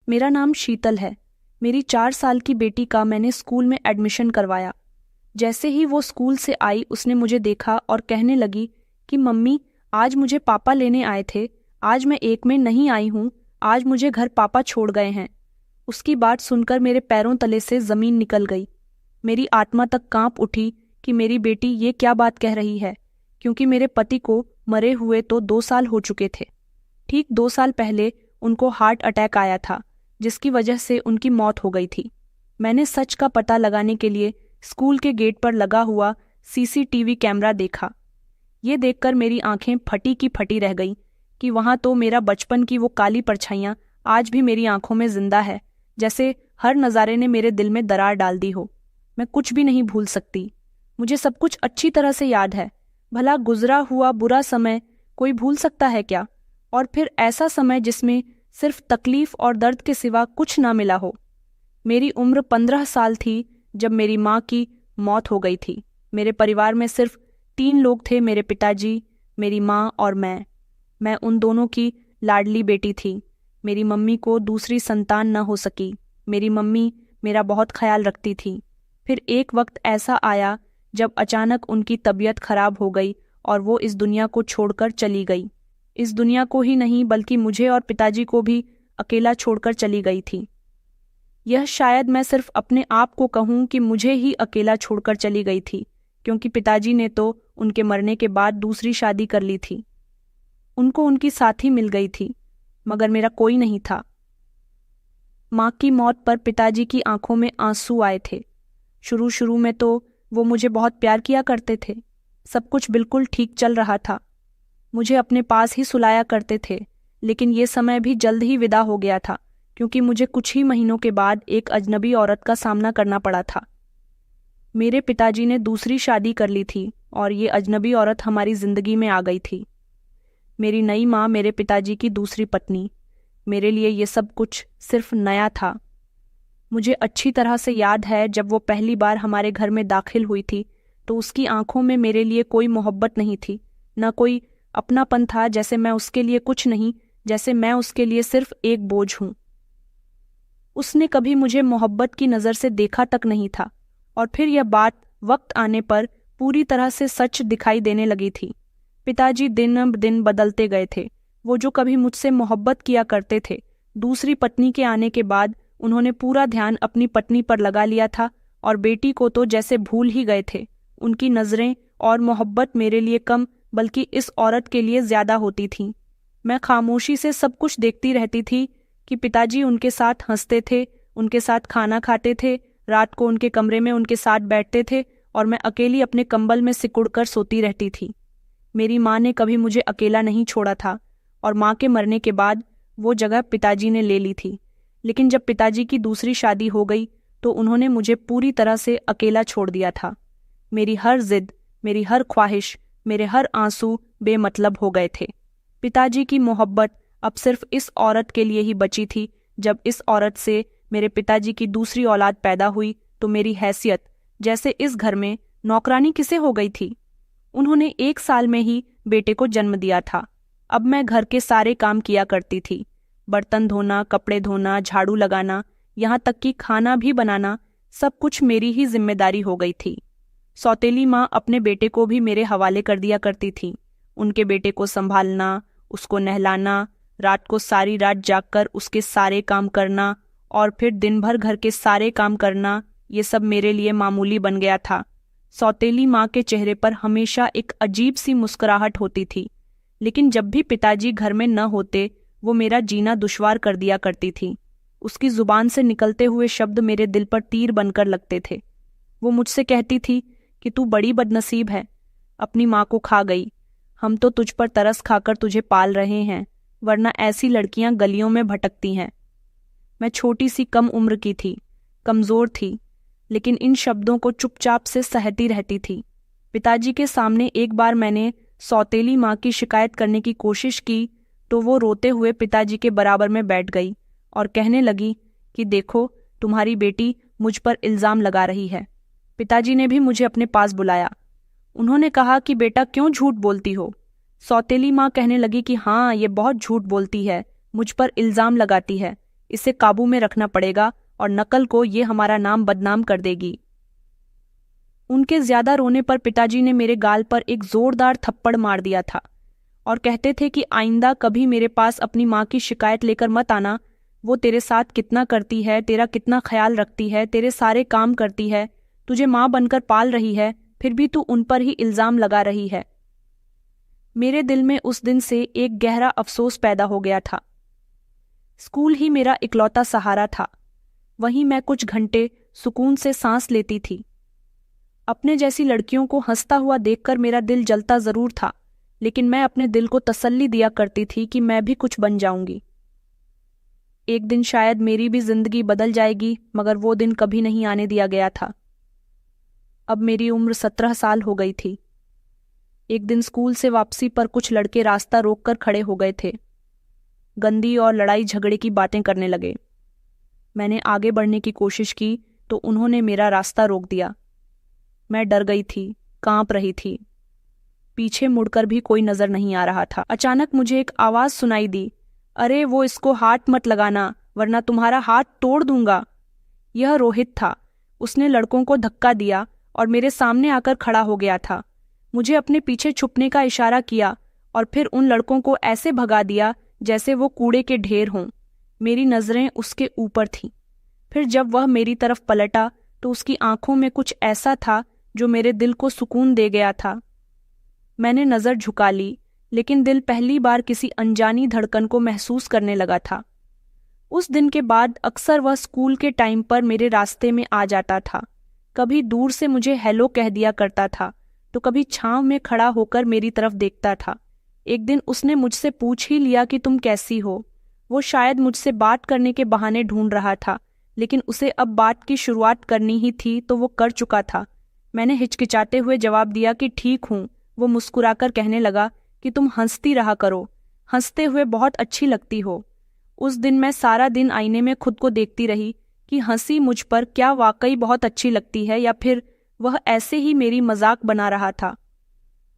मेरा नाम शीतल है। मेरी 4 साल की बेटी का मैंने स्कूल में एडमिशन करवाया। जैसे ही वो स्कूल से आई उसने मुझे देखा और कहने लगी कि मम्मी, आज मुझे पापा लेने आए थे। आज मैं 1 में नहीं आई हूँ। आज मुझे घर पापा छोड़ गए हैं। उसकी बात सुनकर मेरे पैरों तले से जमीन निकल गई। मेरी आत्मा तक कांप उठी कि मेरी बेटी ये क्या बात कह रही है, क्योंकि मेरे पति को मरे हुए तो 2 साल हो चुके थे। ठीक 2 साल पहले उनको हार्ट अटैक आया था, जिसकी वजह से उनकी मौत हो गई थी। मैंने सच का पता लगाने के लिए स्कूल के गेट पर लगा हुआ सीसीटीवी कैमरा देखा। ये देखकर मेरी आंखें फटी की फटी रह गईं कि वहां तो मेरा बचपन की वो काली परछाइयां आज भी मेरी आंखों में जिंदा है, जैसे हर नज़ारे ने मेरे दिल में दरार डाल दी हो। मैं कुछ भी नहीं भूल सकती। मुझे सब कुछ अच्छी तरह से याद है। भला गुजरा हुआ बुरा समय कोई भूल सकता है क्या? और फिर ऐसा समय जिसमें सिर्फ तकलीफ और दर्द के सिवा कुछ ना मिला हो। मेरी उम्र 15 साल थी जब मेरी माँ की मौत हो गई थी। मेरे परिवार में सिर्फ 3 लोग थे, मेरे पिताजी, मेरी माँ और मैं। मैं उन दोनों की लाडली बेटी थी। मेरी मम्मी को दूसरी संतान न हो सकी। मेरी मम्मी मेरा बहुत ख्याल रखती थी। फिर एक वक्त ऐसा आया जब अचानक उनकी तबीयत खराब हो गई और वो इस दुनिया को छोड़कर चली गई। इस दुनिया को ही नहीं बल्कि मुझे और पिताजी को भी अकेला छोड़कर चली गई थी। यह शायद मैं सिर्फ अपने आप को कहूँ कि मुझे ही अकेला छोड़कर चली गई थी, क्योंकि पिताजी ने तो उनके मरने के बाद दूसरी शादी कर ली थी। उनको उनकी साथी मिल गई थी, मगर मेरा कोई नहीं था। माँ की मौत पर पिताजी की आंखों में आंसू आए थे। शुरू शुरू में तो वो मुझे बहुत प्यार किया करते थे। सब कुछ बिल्कुल ठीक चल रहा था। मुझे अपने पास ही सुलाया करते थे, लेकिन ये समय भी जल्द ही विदा हो गया था, क्योंकि मुझे कुछ ही महीनों के बाद एक अजनबी औरत का सामना करना पड़ा था। मेरे पिताजी ने दूसरी शादी कर ली थी और ये अजनबी औरत हमारी जिंदगी में आ गई थी। मेरी नई माँ, मेरे पिताजी की दूसरी पत्नी। मेरे लिए ये सब कुछ सिर्फ नया था। मुझे अच्छी तरह से याद है जब वो पहली बार हमारे घर में दाखिल हुई थी तो उसकी आंखों में मेरे लिए कोई मोहब्बत नहीं थी, न कोई अपनापन था। जैसे मैं उसके लिए कुछ नहीं, जैसे मैं उसके लिए सिर्फ एक बोझ हूं। उसने कभी मुझे मोहब्बत की नज़र से देखा तक नहीं था। और फिर यह बात वक्त आने पर पूरी तरह से सच दिखाई देने लगी थी। पिताजी दिन ब दिन बदलते गए थे। वो जो कभी मुझसे मोहब्बत किया करते थे, दूसरी पत्नी के आने के बाद उन्होंने पूरा ध्यान अपनी पत्नी पर लगा लिया था और बेटी को तो जैसे भूल ही गए थे। उनकी नज़रें और मोहब्बत मेरे लिए कम बल्कि इस औरत के लिए ज्यादा होती थीं। मैं खामोशी से सब कुछ देखती रहती थी कि पिताजी उनके साथ हंसते थे, उनके साथ खाना खाते थे, रात को उनके कमरे में उनके साथ बैठते थे और मैं अकेली अपने कंबल में सिकुड़कर सोती रहती थी। मेरी माँ ने कभी मुझे अकेला नहीं छोड़ा था और माँ के मरने के बाद वो जगह पिताजी ने ले ली थी। लेकिन जब पिताजी की दूसरी शादी हो गई तो उन्होंने मुझे पूरी तरह से अकेला छोड़ दिया था। मेरी हर जिद, मेरी हर ख्वाहिश, मेरे हर आंसू बेमतलब हो गए थे। पिताजी की मोहब्बत अब सिर्फ इस औरत के लिए ही बची थी। जब इस औरत से मेरे पिताजी की दूसरी औलाद पैदा हुई तो मेरी हैसियत जैसे इस घर में नौकरानी किसे हो गई थी। उन्होंने 1 साल में ही बेटे को जन्म दिया था। अब मैं घर के सारे काम किया करती थी। बर्तन धोना, कपड़े धोना, झाड़ू लगाना, यहाँ तक कि खाना भी बनाना, सब कुछ मेरी ही जिम्मेदारी हो गई थी। सौतेली माँ अपने बेटे को भी मेरे हवाले कर दिया करती थी। उनके बेटे को संभालना, उसको नहलाना, रात को सारी रात जागकर उसके सारे काम करना और फिर दिन भर घर के सारे काम करना, ये सब मेरे लिए मामूली बन गया था। सौतेली माँ के चेहरे पर हमेशा एक अजीब सी मुस्कुराहट होती थी, लेकिन जब भी पिताजी घर में न होते वो मेरा जीना दुश्वार कर दिया करती थी। उसकी जुबान से निकलते हुए शब्द मेरे दिल पर तीर बनकर लगते थे। वो मुझसे कहती थी कि तू बड़ी बदनसीब है, अपनी माँ को खा गई। हम तो तुझ पर तरस खाकर तुझे पाल रहे हैं, वरना ऐसी लड़कियां गलियों में भटकती हैं। मैं छोटी सी कम उम्र की थी, कमजोर थी, लेकिन इन शब्दों को चुपचाप से सहती रहती थी। पिताजी के सामने एक बार मैंने सौतेली माँ की शिकायत करने की कोशिश की तो वो रोते हुए पिताजी के बराबर में बैठ गई और कहने लगी कि देखो, तुम्हारी बेटी मुझ पर इल्जाम लगा रही है। पिताजी ने भी मुझे अपने पास बुलाया। उन्होंने कहा कि बेटा, क्यों झूठ बोलती हो? सौतेली माँ कहने लगी कि हाँ, ये बहुत झूठ बोलती है, मुझ पर इल्जाम लगाती है। इसे काबू में रखना पड़ेगा और नकल को ये हमारा नाम बदनाम कर देगी। उनके ज्यादा रोने पर पिताजी ने मेरे गाल पर एक जोरदार थप्पड़ मार दिया था और कहते थे कि आइंदा कभी मेरे पास अपनी माँ की शिकायत लेकर मत आना। वो तेरे साथ कितना करती है, तेरा कितना ख्याल रखती है, तेरे सारे काम करती है, तुझे माँ बनकर पाल रही है, फिर भी तू उन पर ही इल्जाम लगा रही है। मेरे दिल में उस दिन से एक गहरा अफसोस पैदा हो गया था। स्कूल ही मेरा इकलौता सहारा था। वहीं मैं कुछ घंटे सुकून से सांस लेती थी। अपने जैसी लड़कियों को हंसता हुआ देखकर मेरा दिल जलता जरूर था, लेकिन मैं अपने दिल को तसल्ली दिया करती थी कि मैं भी कुछ बन जाऊंगी। एक दिन शायद मेरी भी जिंदगी बदल जाएगी, मगर वो दिन कभी नहीं आने दिया गया था। अब मेरी उम्र 17 साल हो गई थी। एक दिन स्कूल से वापसी पर कुछ लड़के रास्ता रोककर खड़े हो गए थे। गंदी और लड़ाई झगड़े की बातें करने लगे। मैंने आगे बढ़ने की कोशिश की तो उन्होंने मेरा रास्ता रोक दिया। मैं डर गई थी, कांप रही थी। पीछे मुड़कर भी कोई नजर नहीं आ रहा था। अचानक मुझे एक आवाज सुनाई दी, अरे वो इसको हाथ मत लगाना वरना तुम्हारा हाथ तोड़ दूंगा। यह रोहित था। उसने लड़कों को धक्का दिया और मेरे सामने आकर खड़ा हो गया था। मुझे अपने पीछे छुपने का इशारा किया और फिर उन लड़कों को ऐसे भगा दिया जैसे वो कूड़े के ढेर हों। मेरी नजरें उसके ऊपर थीं। फिर जब वह मेरी तरफ पलटा तो उसकी आंखों में कुछ ऐसा था जो मेरे दिल को सुकून दे गया था। मैंने नजर झुका ली, लेकिन दिल पहली बार किसी अनजानी धड़कन को महसूस करने लगा था। उस दिन के बाद अक्सर वह स्कूल के टाइम पर मेरे रास्ते में आ जाता था। कभी दूर से मुझे हेलो कह दिया करता था तो कभी छांव में खड़ा होकर मेरी तरफ देखता था। एक दिन उसने मुझसे पूछ ही लिया कि तुम कैसी हो। वो शायद मुझसे बात करने के बहाने ढूंढ रहा था, लेकिन उसे अब बात की शुरुआत करनी ही थी तो वो कर चुका था। मैंने हिचकिचाते हुए जवाब दिया कि ठीक हूँ। वो मुस्कुराकर कहने लगा कि तुम हंसती रहा करो, हंसते हुए बहुत अच्छी लगती हो। उस दिन मैं सारा दिन आईने में खुद को देखती रही कि हंसी मुझ पर क्या वाकई बहुत अच्छी लगती है या फिर वह ऐसे ही मेरी मजाक बना रहा था।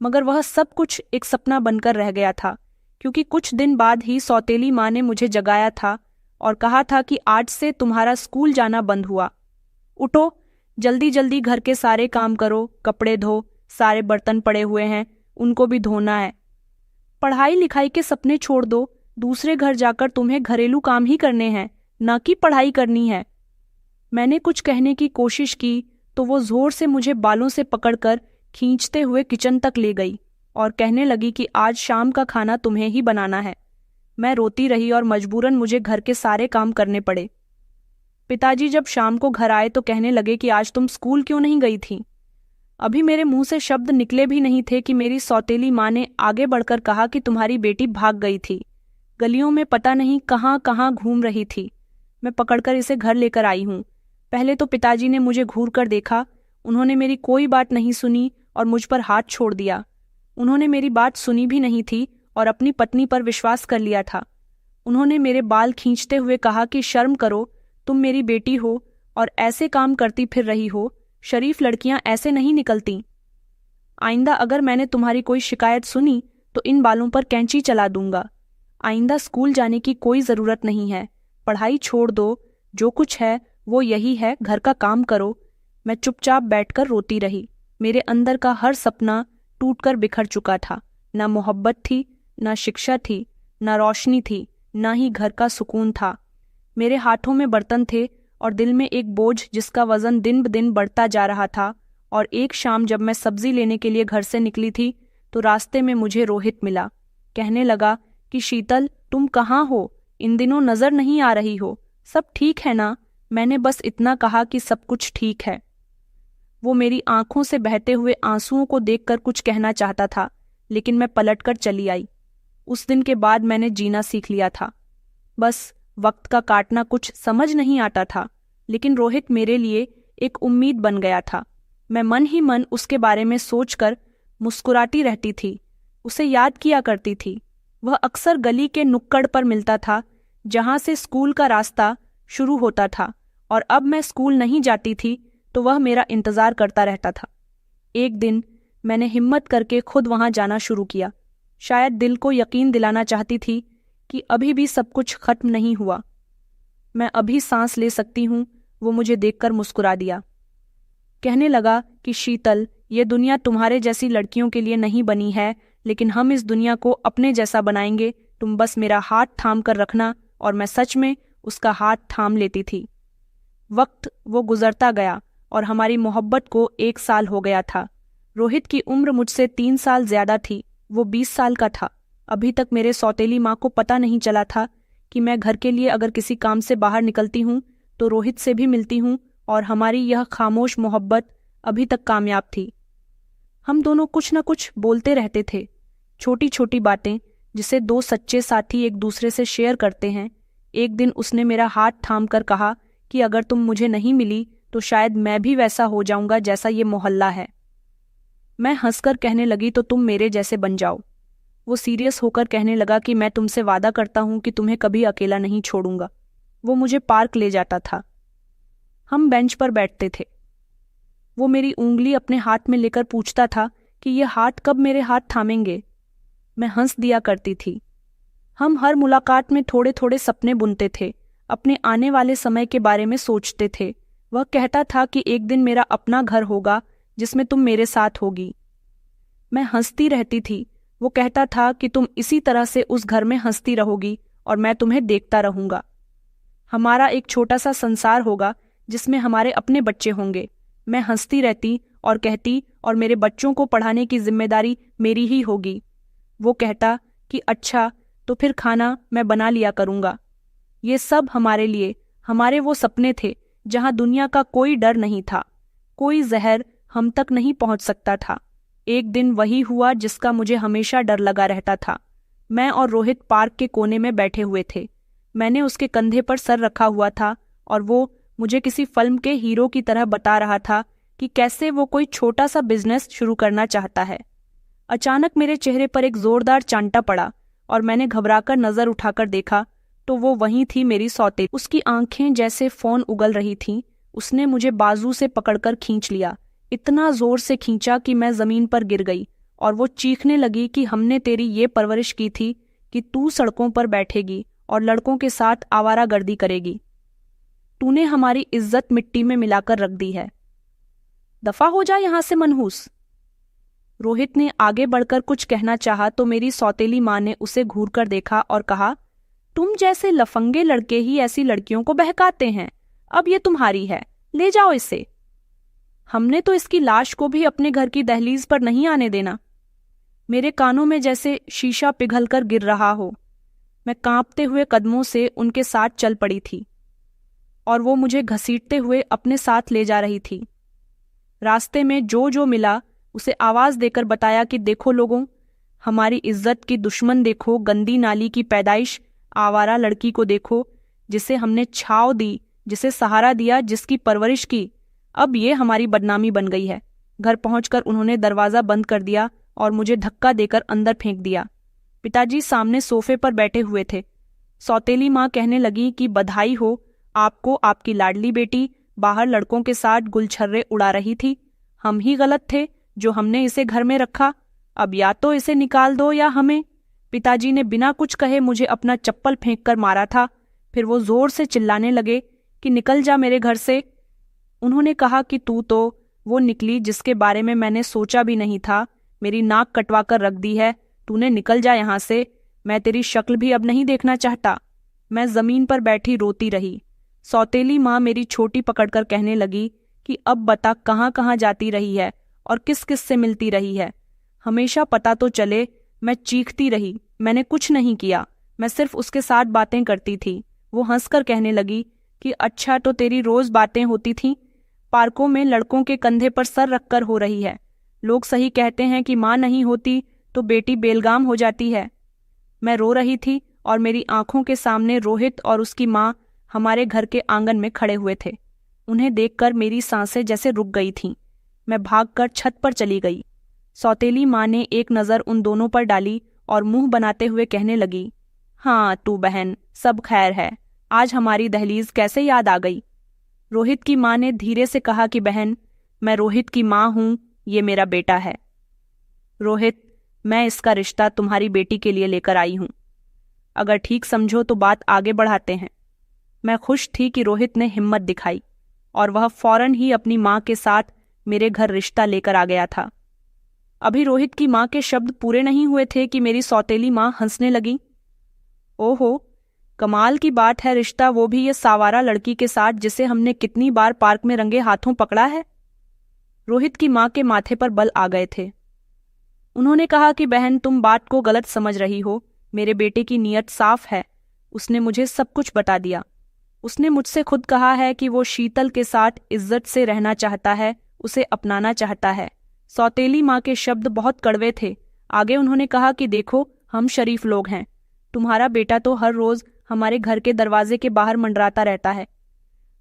मगर वह सब कुछ एक सपना बनकर रह गया था, क्योंकि कुछ दिन बाद ही सौतेली माँ ने मुझे जगाया था और कहा था कि आज से तुम्हारा स्कूल जाना बंद हुआ। उठो, जल्दी जल्दी घर के सारे काम करो, कपड़े धो, सारे बर्तन पड़े हुए हैं उनको भी धोना है। पढ़ाई लिखाई के सपने छोड़ दो, दूसरे घर जाकर तुम्हें घरेलू काम ही करने हैं, न कि पढ़ाई करनी है। मैंने कुछ कहने की कोशिश की तो वो जोर से मुझे बालों से पकड़कर खींचते हुए किचन तक ले गई और कहने लगी कि आज शाम का खाना तुम्हें ही बनाना है। मैं रोती रही और मजबूरन मुझे घर के सारे काम करने पड़े। पिताजी जब शाम को घर आए तो कहने लगे कि आज तुम स्कूल क्यों नहीं गई थी। अभी मेरे मुंह से शब्द निकले भी नहीं थे कि मेरी सौतेली माँ ने आगे बढ़कर कहा कि तुम्हारी बेटी भाग गई थी, गलियों में पता नहीं कहाँ कहाँ घूम रही थी। मैं पकड़कर इसे घर लेकर आई हूँ। पहले तो पिताजी ने मुझे घूर कर देखा, उन्होंने मेरी कोई बात नहीं सुनी और मुझ पर हाथ छोड़ दिया। उन्होंने मेरी बात सुनी भी नहीं थी और अपनी पत्नी पर विश्वास कर लिया था। उन्होंने मेरे बाल खींचते हुए कहा कि शर्म करो, तुम मेरी बेटी हो और ऐसे काम करती फिर रही हो, शरीफ लड़कियां ऐसे नहीं निकलती। आइंदा अगर मैंने तुम्हारी कोई शिकायत सुनी तो इन बालों पर कैंची चला दूंगा। आइंदा स्कूल जाने की कोई ज़रूरत नहीं है, पढ़ाई छोड़ दो, जो कुछ है वो यही है, घर का काम करो। मैं चुपचाप बैठकर रोती रही। मेरे अंदर का हर सपना टूटकर बिखर चुका था। न मोहब्बत थी, न शिक्षा थी, न रोशनी थी, न ही घर का सुकून था। मेरे हाथों में बर्तन थे और दिल में एक बोझ जिसका वजन दिन ब दिन बढ़ता जा रहा था। और एक शाम जब मैं सब्जी लेने के लिए घर से निकली थी तो रास्ते में मुझे रोहित मिला। कहने लगा कि शीतल, तुम कहाँ हो, इन दिनों नजर नहीं आ रही हो, सब ठीक है ना। मैंने बस इतना कहा कि सब कुछ ठीक है। वो मेरी आंखों से बहते हुए आंसुओं को देखकर कुछ कहना चाहता था, लेकिन मैं पलटकर चली आई। उस दिन के बाद मैंने जीना सीख लिया था। बस वक्त का काटना कुछ समझ नहीं आता था, लेकिन रोहित मेरे लिए एक उम्मीद बन गया था। मैं मन ही मन उसके बारे में सोचकर मुस्कुराती रहती थी, उसे याद किया करती थी। वह अक्सर गली के नुक्कड़ पर मिलता था जहां से स्कूल का रास्ता शुरू होता था, और अब मैं स्कूल नहीं जाती थी तो वह मेरा इंतजार करता रहता था। एक दिन मैंने हिम्मत करके खुद वहां जाना शुरू किया। शायद दिल को यकीन दिलाना चाहती थी कि अभी भी सब कुछ खत्म नहीं हुआ। मैं अभी सांस ले सकती हूँ। वो मुझे देखकर मुस्कुरा दिया। कहने लगा कि शीतल, ये दुनिया तुम्हारे जैसी लड़कियों के लिए नहीं बनी है, लेकिन हम इस दुनिया को अपने जैसा बनाएंगे। तुम बस मेरा हाथ थाम कर रखना। और मैं सच में उसका हाथ थाम लेती थी। वक्त वो गुजरता गया और हमारी मोहब्बत को 1 साल हो गया था। रोहित की उम्र मुझसे 3 साल ज्यादा थी। वो 20 साल का था। अभी तक मेरे सौतेली माँ को पता नहीं चला था कि मैं घर के लिए अगर किसी काम से बाहर निकलती हूँ तो रोहित से भी मिलती हूँ, और हमारी यह खामोश मोहब्बत अभी तक कामयाब थी। हम दोनों कुछ न कुछ बोलते रहते थे, छोटी छोटी बातें जिसे 2 सच्चे साथी एक दूसरे से शेयर करते हैं। एक दिन उसने मेरा हाथ थाम कर कहा कि अगर तुम मुझे नहीं मिली तो शायद मैं भी वैसा हो जाऊंगा जैसा ये मोहल्ला है। मैं हंसकर कहने लगी, तो तुम मेरे जैसे बन जाओ। वो सीरियस होकर कहने लगा कि मैं तुमसे वादा करता हूं कि तुम्हें कभी अकेला नहीं छोड़ूंगा। वो मुझे पार्क ले जाता था। हम बेंच पर बैठते थे। वो मेरी उंगली अपने हाथ में लेकर पूछता था कि ये हाथ कब मेरे हाथ थामेंगे। मैं हंस दिया करती थी। हम हर मुलाकात में थोड़े थोड़े सपने बुनते थे, अपने आने वाले समय के बारे में सोचते थे। वह कहता था कि एक दिन मेरा अपना घर होगा जिसमें तुम मेरे साथ होगी। मैं हंसती रहती थी। वो कहता था कि तुम इसी तरह से उस घर में हंसती रहोगी और मैं तुम्हें देखता रहूंगा। हमारा एक छोटा सा संसार होगा जिसमें हमारे अपने बच्चे होंगे। मैं हंसती रहती और कहती, और मेरे बच्चों को पढ़ाने की जिम्मेदारी मेरी ही होगी। वो कहता कि अच्छा, तो फिर खाना मैं बना लिया करूंगा। ये सब हमारे लिए, हमारे वो सपने थे जहां दुनिया का कोई डर नहीं था, कोई जहर हम तक नहीं पहुंच सकता था। एक दिन वही हुआ जिसका मुझे हमेशा डर लगा रहता था। मैं और रोहित पार्क के कोने में बैठे हुए थे। मैंने उसके कंधे पर सर रखा हुआ था और वो मुझे किसी फिल्म के हीरो की तरह बता रहा था कि कैसे वो कोई छोटा सा बिजनेस शुरू करना चाहता है। अचानक मेरे चेहरे पर एक जोरदार चांटा पड़ा और मैंने घबराकर नजर उठाकर देखा तो वो वहीं थी, मेरी सौतेली। उसकी आंखें जैसे फोन उगल रही थीं। उसने मुझे बाजू से पकड़कर खींच लिया, इतना जोर से खींचा कि मैं जमीन पर गिर गई, और वो चीखने लगी कि हमने तेरी ये परवरिश की थी कि तू सड़कों पर बैठेगी और लड़कों के साथ आवारागर्दी करेगी। तूने हमारी इज्जत मिट्टी में मिलाकर रख दी है। दफा हो जा यहां से मनहूस। रोहित ने आगे बढ़कर कुछ कहना चाहा तो मेरी सौतेली माँ ने उसे घूरकर देखा और कहा, तुम जैसे लफंगे लड़के ही ऐसी लड़कियों को बहकाते हैं। अब ये तुम्हारी है, ले जाओ इसे। हमने तो इसकी लाश को भी अपने घर की दहलीज पर नहीं आने देना। मेरे कानों में जैसे शीशा पिघलकर गिर रहा हो। मैं कांपते हुए कदमों से उनके साथ चल पड़ी थी और वो मुझे घसीटते हुए अपने साथ ले जा रही थी। रास्ते में जो जो मिला उसे आवाज देकर बताया कि देखो लोगों, हमारी इज्जत की दुश्मन देखो, गंदी नाली की पैदाइश, आवारा लड़की को देखो जिसे हमने छाव दी, जिसे सहारा दिया, जिसकी परवरिश की। अब ये हमारी बदनामी बन गई है। घर पहुंचकर उन्होंने दरवाजा बंद कर दिया और मुझे धक्का देकर अंदर फेंक दिया। पिताजी सामने सोफे पर बैठे हुए थे। सौतेली माँ कहने लगी कि बधाई हो आपको, आपकी लाडली बेटी बाहर लड़कों के साथ गुलछर्रे उड़ा रही थी। हम ही गलत थे जो हमने इसे घर में रखा। अब या तो इसे निकाल दो या हमें। पिताजी ने बिना कुछ कहे मुझे अपना चप्पल फेंक कर मारा था। फिर वो जोर से चिल्लाने लगे कि निकल जा मेरे घर से। उन्होंने कहा कि तू तो वो निकली जिसके बारे में मैंने सोचा भी नहीं था। मेरी नाक कटवा कर रख दी है। तूने निकल जा यहाँ से। मैं तेरी शक्ल भी अब नहीं देखना चाहता। मैं जमीन पर बैठी रोती रही। सौतेली माँ मेरी छोटी पकड़कर कहने लगी कि अब बता कहाँ कहाँ जाती रही है और किस किस से मिलती रही है। हमेशा पता तो चले। मैं चीखती रही, मैंने कुछ नहीं किया, मैं सिर्फ उसके साथ बातें करती थी। वो हंसकर कहने लगी कि अच्छा, तो तेरी रोज बातें होती थीं। पार्कों में लड़कों के कंधे पर सर रखकर हो रही है। लोग सही कहते हैं कि माँ नहीं होती तो बेटी बेलगाम हो जाती है। मैं रो रही थी और मेरी आंखों के सामने रोहित और उसकी माँ हमारे घर के आंगन में खड़े हुए थे। उन्हें देखकर मेरी सांसें जैसे रुक गई थीं। मैं भागकर छत पर चली गई। सौतेली माँ ने एक नज़र उन दोनों पर डाली और मुंह बनाते हुए कहने लगी, हाँ तू बहन, सब खैर है। आज हमारी दहलीज कैसे याद आ गई। रोहित की माँ ने धीरे से कहा कि बहन, मैं रोहित की माँ हूँ, ये मेरा बेटा है। रोहित, मैं इसका रिश्ता तुम्हारी बेटी के लिए लेकर आई हूँ। अगर ठीक समझो तो बात आगे बढ़ाते हैं। मैं खुश थी कि रोहित ने हिम्मत दिखाई और वह फौरन ही अपनी माँ के साथ मेरे घर रिश्ता लेकर आ गया था। अभी रोहित की माँ के शब्द पूरे नहीं हुए थे कि मेरी सौतेली माँ हंसने लगी। ओहो, कमाल की बात है, रिश्ता वो भी ये सावारा लड़की के साथ जिसे हमने कितनी बार पार्क में रंगे हाथों पकड़ा है। रोहित की माँ के माथे पर बल आ गए थे। उन्होंने कहा कि बहन, तुम बात को गलत समझ रही हो। मेरे बेटे की नीयत साफ है। उसने मुझे सब कुछ बता दिया। उसने मुझसे खुद कहा है कि वो शीतल के साथ इज्जत से रहना चाहता है, उसे अपनाना चाहता है। सौतेली माँ के शब्द बहुत कड़वे थे। आगे उन्होंने कहा कि देखो, हम शरीफ लोग हैं। तुम्हारा बेटा तो हर रोज हमारे घर के दरवाजे के बाहर मंडराता रहता है।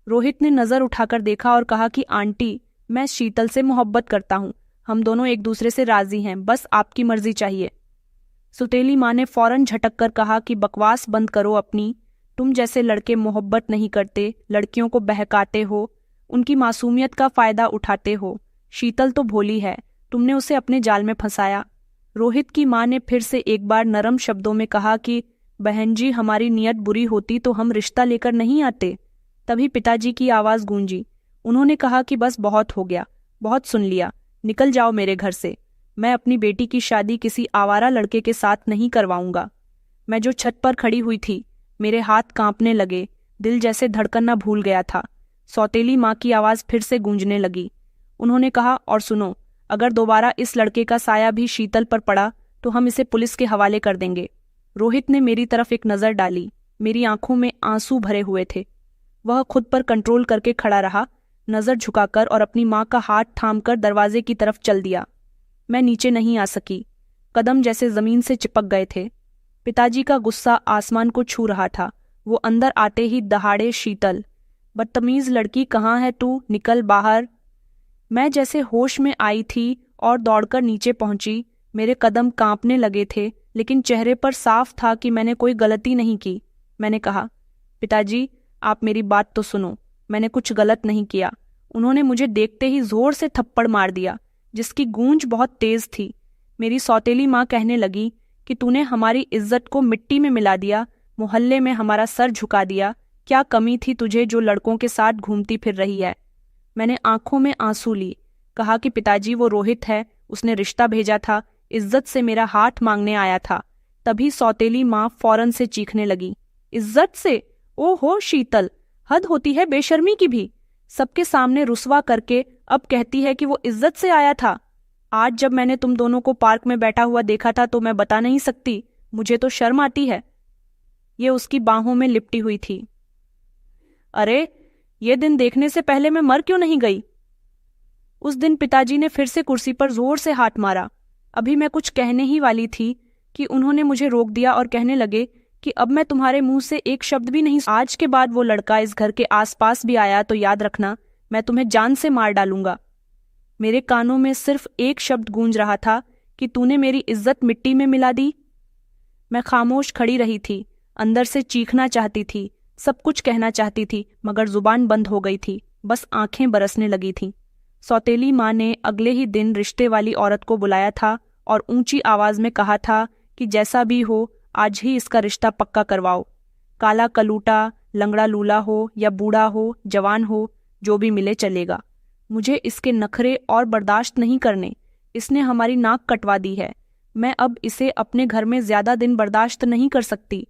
रोहित ने नजर उठाकर देखा और कहा कि आंटी, मैं शीतल से मोहब्बत करता हूँ। हम दोनों एक दूसरे से राजी हैं, बस आपकी मर्जी चाहिए। सुतेली माँ ने फौरन झटक कर कहा कि बकवास बंद करो अपनी। तुम जैसे लड़के मोहब्बत नहीं करते, लड़कियों को बहकाते हो, उनकी मासूमियत का फायदा उठाते हो। शीतल तो भोली है, तुमने उसे अपने जाल में फंसाया। रोहित की माँ ने फिर से एक बार नरम शब्दों में कहा कि बहन जी, हमारी नीयत बुरी होती तो हम रिश्ता लेकर नहीं आते। तभी पिताजी की आवाज गूंजी। उन्होंने कहा कि बस बहुत हो गया, बहुत सुन लिया, निकल जाओ मेरे घर से। मैं अपनी बेटी की शादी किसी आवारा लड़के के साथ नहीं करवाऊंगा। मैं जो छत पर खड़ी हुई थी, मेरे हाथ कांपने लगे, दिल जैसे धड़कना भूल गया था। सौतेली माँ की आवाज फिर से गूंजने लगी। उन्होंने कहा, और सुनो, अगर दोबारा इस लड़के का साया भी शीतल पर पड़ा तो हम इसे पुलिस के हवाले कर देंगे। रोहित ने मेरी तरफ एक नजर डाली। मेरी आंखों में आंसू भरे हुए थे। वह खुद पर कंट्रोल करके खड़ा रहा, नजर झुकाकर, और अपनी माँ का हाथ थामकर दरवाजे की तरफ चल दिया। मैं नीचे नहीं आ सकी। कदम जैसे जमीन से चिपक गए थे। पिताजी का गुस्सा आसमान को छू रहा था। वो अंदर आते ही दहाड़े, शीतल, बदतमीज लड़की, कहाँ है तू, निकल बाहर। मैं जैसे होश में आई थी और दौड़कर नीचे पहुंची। मेरे कदम कांपने लगे थे, लेकिन चेहरे पर साफ था कि मैंने कोई गलती नहीं की। मैंने कहा, पिताजी, आप मेरी बात तो सुनो, मैंने कुछ गलत नहीं किया। उन्होंने मुझे देखते ही जोर से थप्पड़ मार दिया, जिसकी गूंज बहुत तेज थी। मेरी सौतेली माँ कहने लगी कि तूने हमारी इज्जत को मिट्टी में मिला दिया, मोहल्ले में हमारा सर झुका दिया। क्या कमी थी तुझे जो लड़कों के साथ घूमती फिर रही है। मैंने आंखों में आंसू ली। कहा कि पिताजी, वो रोहित है, उसने रिश्ता भेजा था, इज्जत से मेरा हाथ मांगने आया था। तभी सौतेली माँ फौरन से चीखने लगी, इज्जत से? ओहो शीतल, हद होती है बेशर्मी की भी। सबके सामने रुसवा करके अब कहती है कि वो इज्जत से आया था। आज जब मैंने तुम दोनों को पार्क में बैठा हुआ देखा था तो मैं बता नहीं सकती, मुझे तो शर्म आती है। ये उसकी बाहों में लिपटी हुई थी। अरे, ये दिन देखने से पहले मैं मर क्यों नहीं गई। उस दिन पिताजी ने फिर से कुर्सी पर जोर से हाथ मारा। अभी मैं कुछ कहने ही वाली थी कि उन्होंने मुझे रोक दिया और कहने लगे कि अब मैं तुम्हारे मुंह से एक शब्द भी नहीं। आज के बाद वो लड़का इस घर के आसपास भी आया तो याद रखना, मैं तुम्हें जान से मार डालूंगा। मेरे कानों में सिर्फ एक शब्द गूंज रहा था कि तूने मेरी इज्जत मिट्टी में मिला दी। मैं खामोश खड़ी रही थी। अंदर से चीखना चाहती थी, सब कुछ कहना चाहती थी, मगर जुबान बंद हो गई थी, बस आंखें बरसने लगी थीं। सौतेली माँ ने अगले ही दिन रिश्ते वाली औरत को बुलाया था और ऊंची आवाज में कहा था कि जैसा भी हो, आज ही इसका रिश्ता पक्का करवाओ। काला कलूटा, लंगड़ा लूला हो या बूढ़ा हो, जवान हो, जो भी मिले चलेगा। मुझे इसके नखरे और बर्दाश्त नहीं करने। इसने हमारी नाक कटवा दी है। मैं अब इसे अपने घर में ज्यादा दिन बर्दाश्त नहीं कर सकती।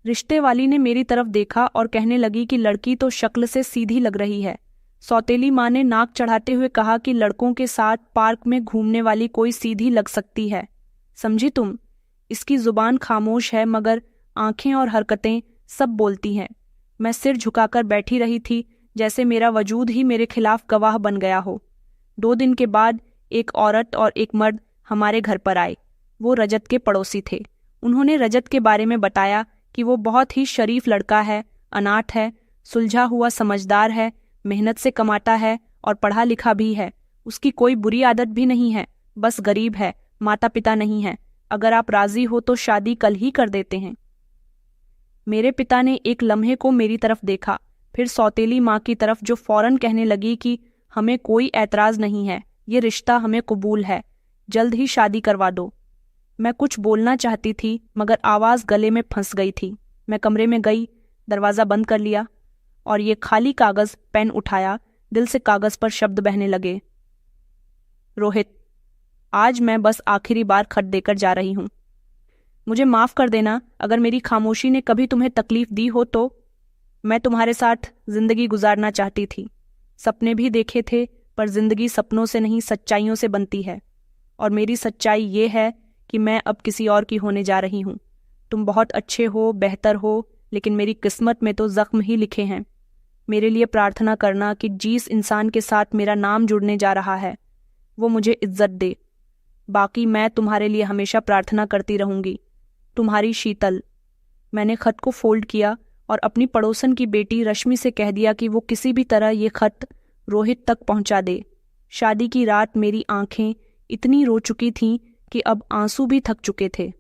रिश्ते वाली ने मेरी तरफ देखा और कहने लगी कि लड़की तो शक्ल से सीधी लग रही है। सौतेली माँ ने नाक चढ़ाते हुए कहा कि लड़कों के साथ पार्क में घूमने वाली कोई सीधी लग सकती है, समझी तुम। इसकी जुबान खामोश है, मगर आंखें और हरकतें सब बोलती हैं। मैं सिर झुकाकर बैठी रही थी, जैसे मेरा वजूद ही मेरे खिलाफ गवाह बन गया हो। 2 दिन के बाद एक औरत और एक मर्द हमारे घर पर आए। वो रजत के पड़ोसी थे। उन्होंने रजत के बारे में बताया कि वो बहुत ही शरीफ लड़का है, अनाथ है, सुलझा हुआ समझदार है, मेहनत से कमाता है और पढ़ा लिखा भी है। उसकी कोई बुरी आदत भी नहीं है, बस गरीब है, माता पिता नहीं है। अगर आप राजी हो तो शादी कल ही कर देते हैं। मेरे पिता ने एक लम्हे को मेरी तरफ देखा, फिर सौतेली माँ की तरफ, जो फौरन कहने लगी कि हमें कोई ऐतराज नहीं है, ये रिश्ता हमें कबूल है, जल्द ही शादी करवा दो। मैं कुछ बोलना चाहती थी, मगर आवाज गले में फंस गई थी। मैं कमरे में गई, दरवाज़ा बंद कर लिया। और ये खाली कागज पेन उठाया। दिल से कागज पर शब्द बहने लगे। रोहित, आज मैं बस आखिरी बार खत देकर जा रही हूँ। मुझे माफ कर देना अगर मेरी खामोशी ने कभी तुम्हें तकलीफ दी हो तो। मैं तुम्हारे साथ जिंदगी गुजारना चाहती थी, सपने भी देखे थे, पर जिंदगी सपनों से नहीं सच्चाइयों से बनती है। और मेरी सच्चाई ये है कि मैं अब किसी और की होने जा रही हूँ। तुम बहुत अच्छे हो, बेहतर हो, लेकिन मेरी किस्मत में तो जख्म ही लिखे हैं। मेरे लिए प्रार्थना करना कि जिस इंसान के साथ मेरा नाम जुड़ने जा रहा है वो मुझे इज्जत दे। बाकी मैं तुम्हारे लिए हमेशा प्रार्थना करती रहूंगी। तुम्हारी शीतल। मैंने खत को फोल्ड किया और अपनी पड़ोसन की बेटी रश्मि से कह दिया कि वो किसी भी तरह ये खत रोहित तक पहुंचा दे। शादी की रात मेरी आंखें इतनी रो चुकी थीं कि अब आंसू भी थक चुके थे।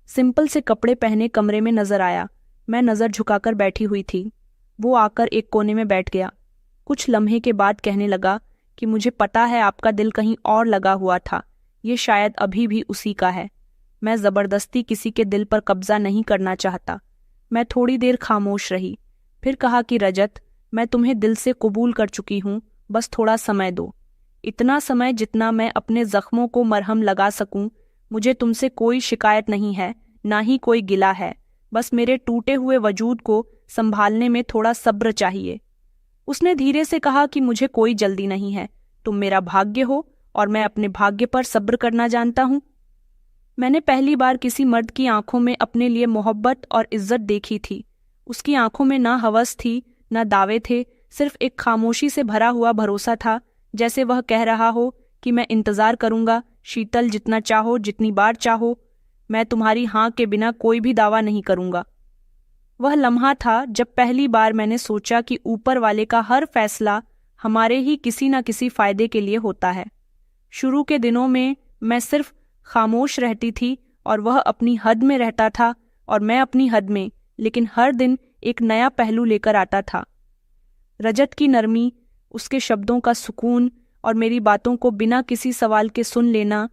सिंपल से कपड़े पहने कमरे में नजर आया। मैं नजर झुकाकर बैठी हुई थी। वो आकर एक कोने में बैठ गया। कुछ लम्हे के बाद कहने लगा कि मुझे पता है आपका दिल कहीं और लगा हुआ था, ये शायद अभी भी उसी का है। मैं जबरदस्ती किसी के दिल पर कब्जा नहीं करना चाहता। मैं थोड़ी देर खामोश रही, फिर कहा कि रजत, मैं तुम्हें दिल से कबूल कर चुकी हूँ, बस थोड़ा समय दो। इतना समय जितना मैं अपने जख्मों को मरहम लगा सकूं। मुझे तुमसे कोई शिकायत नहीं है, ना ही कोई गिला है। बस मेरे टूटे हुए वजूद को संभालने में थोड़ा सब्र चाहिए। उसने धीरे से कहा कि मुझे कोई जल्दी नहीं है। तुम मेरा भाग्य हो और मैं अपने भाग्य पर सब्र करना जानता हूँ। मैंने पहली बार किसी मर्द की आंखों में अपने लिए मोहब्बत और इज्जत देखी थी। उसकी आंखों में ना हवस थी, ना दावे थे, सिर्फ एक खामोशी से भरा हुआ भरोसा था, जैसे वह कह रहा हो कि मैं इंतजार करूंगा शीतल, जितना चाहो, जितनी बार चाहो। मैं तुम्हारी हाँ के बिना कोई भी दावा नहीं करूंगा। वह लम्हा था जब पहली बार मैंने सोचा कि ऊपर वाले का हर फैसला हमारे ही किसी न किसी फायदे के लिए होता है। शुरू के दिनों में मैं सिर्फ खामोश रहती थी और वह अपनी हद में रहता था और मैं अपनी हद में, लेकिन हर दिन एक नया पहलू लेकर आता था। रजत की नरमी, उसके शब्दों का सुकून और मेरी बातों को बिना किसी सवाल के सुन लेना,